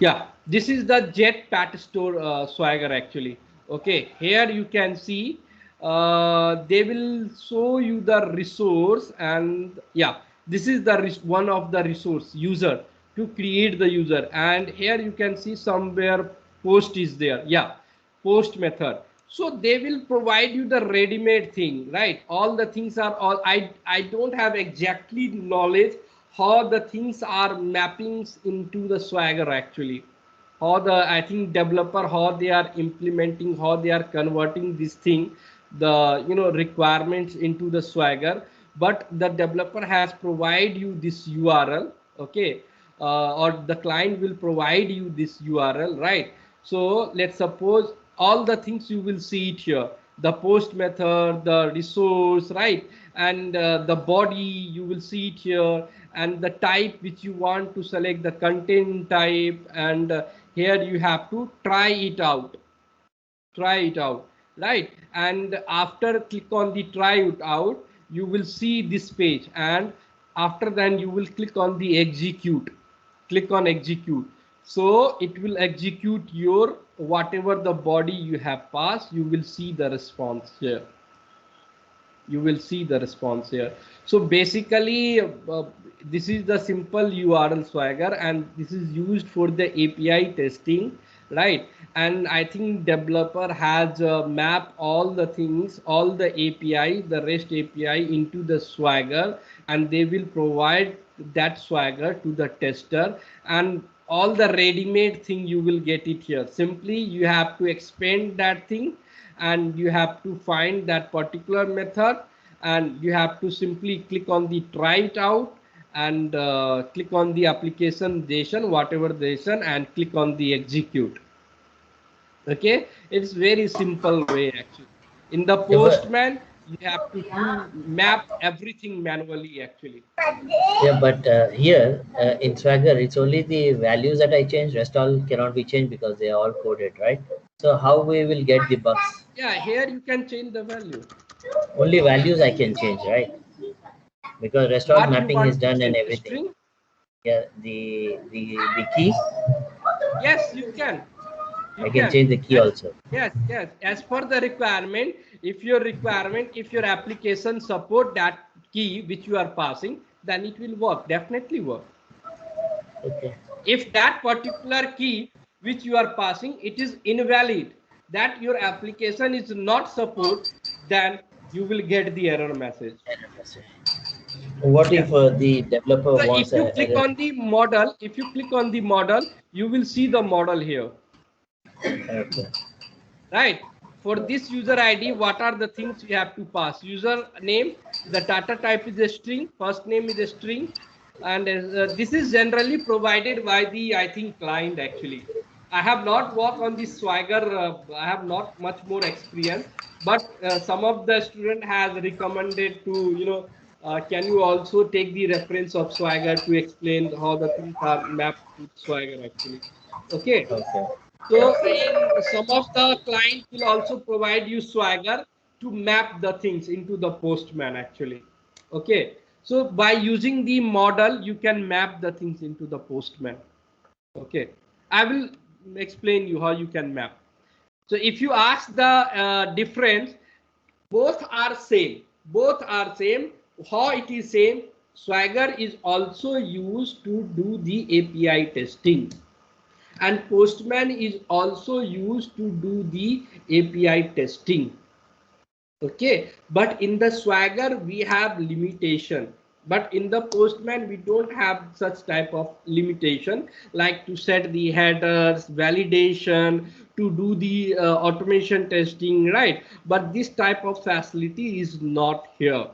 Yeah, this is the Jet Pat Store Swagger actually. Okay, here you can see they will show you the resource, and yeah, this is the one of the resource user to create the user, and here you can see somewhere post is there. Yeah, post method. So they will provide you the ready-made thing, right? All the things are all, I don't have exactly knowledge how the things are mappings into the Swagger actually, how the, I think, developer, how they are implementing, how they are converting this thing, the requirements into the Swagger. But the developer has provide you this URL, okay, or the client will provide you this URL, right? So let's suppose all the things you will see it here, the post method, the resource, right? And the body, you will see it here, and the type which you want to select, the content type, and here you have to try it out, right? And after click on the try it out, you will see this page, and after then you will click on the execute, click on execute. So it will execute your whatever the body you have passed. You will see the response here, you will see the response here. So basically this is the simple URL Swagger, and this is used for the API testing, right? And I think developer has mapped all the things, all the API, the REST API into the Swagger, and they will provide that Swagger to the tester. And all the ready-made thing you will get it here. Simply you have to expand that thing, and you have to find that particular method, and you have to simply click on the try it out, and click on the application JSON, whatever JSON, and click on the execute. Okay, it's very simple way actually. In the Yeah, but, Postman, you have to map everything manually actually. here in Swagger, it's only the values that I change. Rest all cannot be changed because they are all coded, right? So how we will get the bugs? Yeah, here you can change the value. Only values I can change, right? Because rest all What you mapping is want to done and change? everything. String? Yeah, the key. Yes, you can. I can change the key also. Yes, yes. As per the requirement, if your application support that key which you are passing, then it will work. Definitely work. Okay. If that particular key which you are passing, it is invalid, that your application is not support, then you will get the error message. What if the developer So wants if you click on the model, you will see the model here. Okay. Right. For this user ID, what are the things you have to pass? User name, the data type is a string, first name is a string, and this is generally provided by the, I think, client actually. I have not worked on this Swagger. I have not much more experience, but some of the student has recommended to, can you also take the reference of Swagger to explain how the things are mapped to Swagger actually. Okay. Okay. So in some of the clients will also provide you Swagger to map the things into the Postman actually. Okay. So by using the model, you can map the things into the Postman. Okay. I will explain you how you can map. So if you ask the difference, both are same. Both are same. How it is same? Swagger is also used to do the API testing, and Postman is also used to do the API testing. Okay, but in the Swagger we have limitation, but in the Postman we don't have such type of limitation, like to set the headers, validation, to do the automation testing, right? But this type of facility is not here.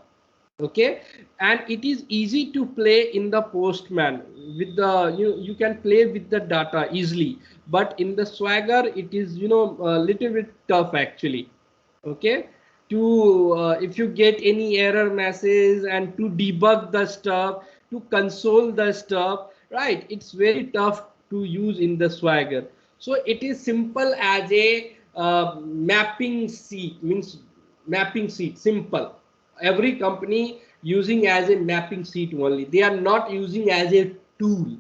Okay, and it is easy to play in the Postman with the, you can play with the data easily, but in the Swagger it is, a little bit tough actually. Okay, to if you get any error message and to debug the stuff, to console the stuff, right, it's very tough to use in the Swagger. So it is simple as a mapping sheet, means mapping sheet, simple. Every company using as a mapping sheet only, they are not using as a tool,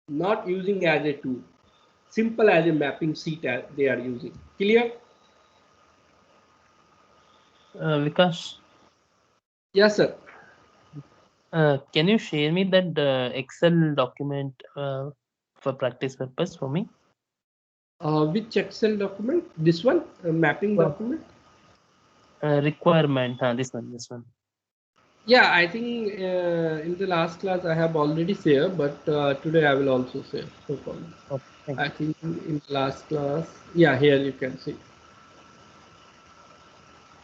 not using as a tool, simple as a mapping sheet they are using. Clear? Vikas, Yes sir. can you share me that Excel document for practice purpose for me? Which Excel document? This one, mapping document? Requirement, this one. Yeah, I think in the last class I have already shared, but today I will also share. No problem. Okay, I think in the last class, yeah, here you can see.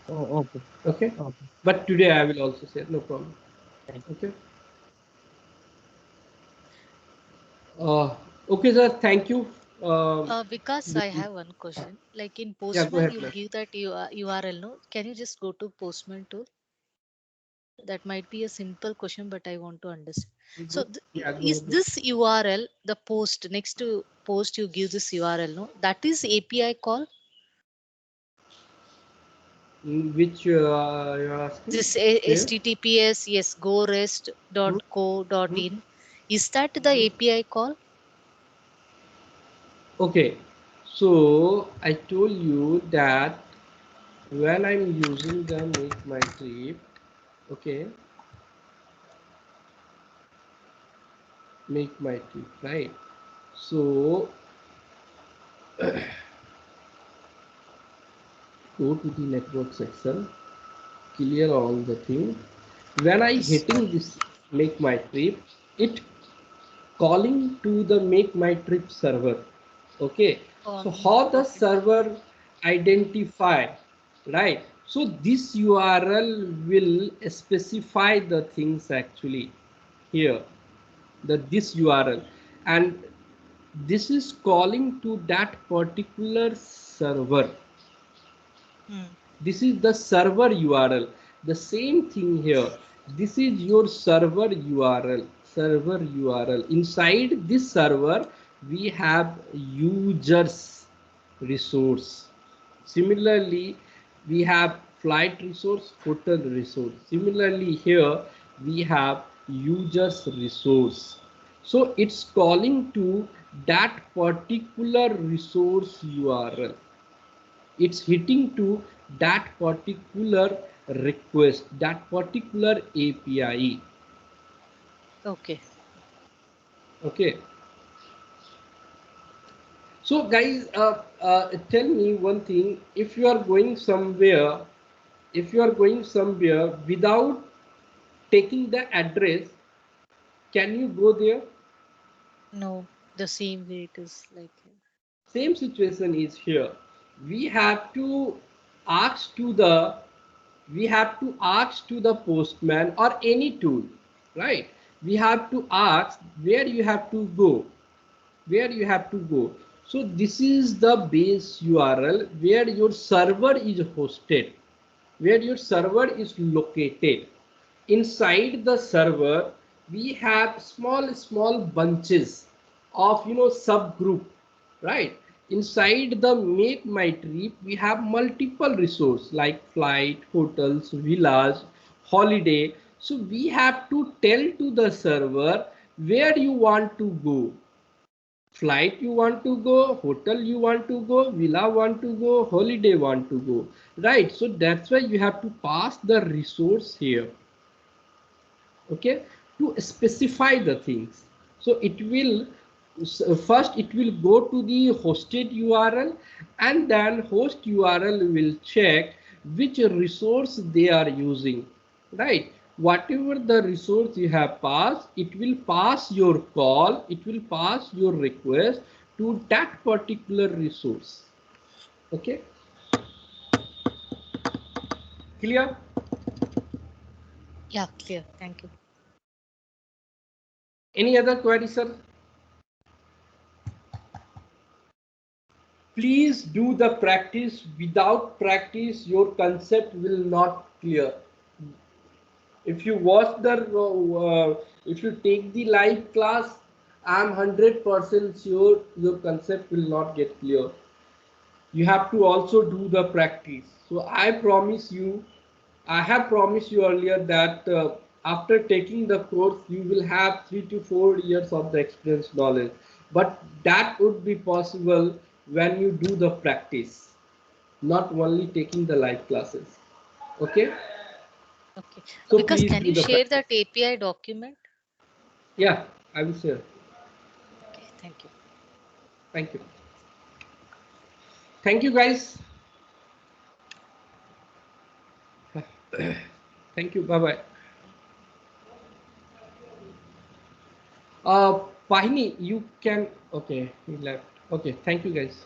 oh, okay. Okay. Okay. But today I will also share. No problem. Okay. Okay, sir. Thank you. Because I have one question. Like in Yeah, go Postman, ahead. you Ma'am. give that URL, no? Can you just go to Postman tool? That might be a simple question, but I want to understand. So Yeah, go is ahead. this URL the post next to post you give this URL, no? That is API call. Which you are asking? This Where? HTTPS, yes, gorest.co.in. Is that the API call? Okay. So I told you that when I'm using the Make My Trip, okay, Make My Trip, right? So go to the network section, clear all the thing. When I Yes. hitting this Make My Trip, it calling to the make my trip server. Okay, so Calling. how the Okay. server identify, right? So this URL will specify the things actually here, this URL, and this is calling to that particular server. This is the server URL. The same thing here. This is your server URL. Server URL. Inside this server, we have users resource. Similarly, we have flight resource, hotel resource. Similarly, here we have users resource. So it's calling to that particular resource URL. It's hitting to that particular request, that particular API. Okay. Okay. So guys, tell me one thing. If you are going somewhere, without taking the address, can you go there? No, the same way it is like here. Same situation is here. We have to ask to the postman or any tool, right? We have to ask where you have to go, so this is the base URL where your server is hosted, where your server is located. Inside the server we have small bunches of subgroup, right? Inside the make my trip we have multiple resources like flight, hotels, villas, holiday. So we have to tell to the server where you want to go. Flight you want to go, hotel you want to go, villa want to go, holiday want to go, right? So that's why you have to pass the resource here, okay, to specify the things. So it will first it will go to the hosted URL, and then host URL will check which resource they are using, right? Whatever the resource you have passed, it will pass your call, it will pass your request to that particular resource. Okay, clear? Yeah, clear. Thank you. Any other query, sir? Please do the practice. Without practice your concept will not clear. If you watch the if you take the live class, I'm 100% sure your concept will not get clear. You have to also do the practice. So I promise you, I have promised you earlier that after taking the course you will have 3 to 4 years of the experience knowledge, but that would be possible when you do the practice, not only taking the live classes. Okay, Okay. so Because please can do you the share practice. that API document? Yeah, I will share. Okay, thank you. Thank you. Thank you guys. Thank you. Bye bye. Pahini, you can. Okay, he left. Okay, thank you guys.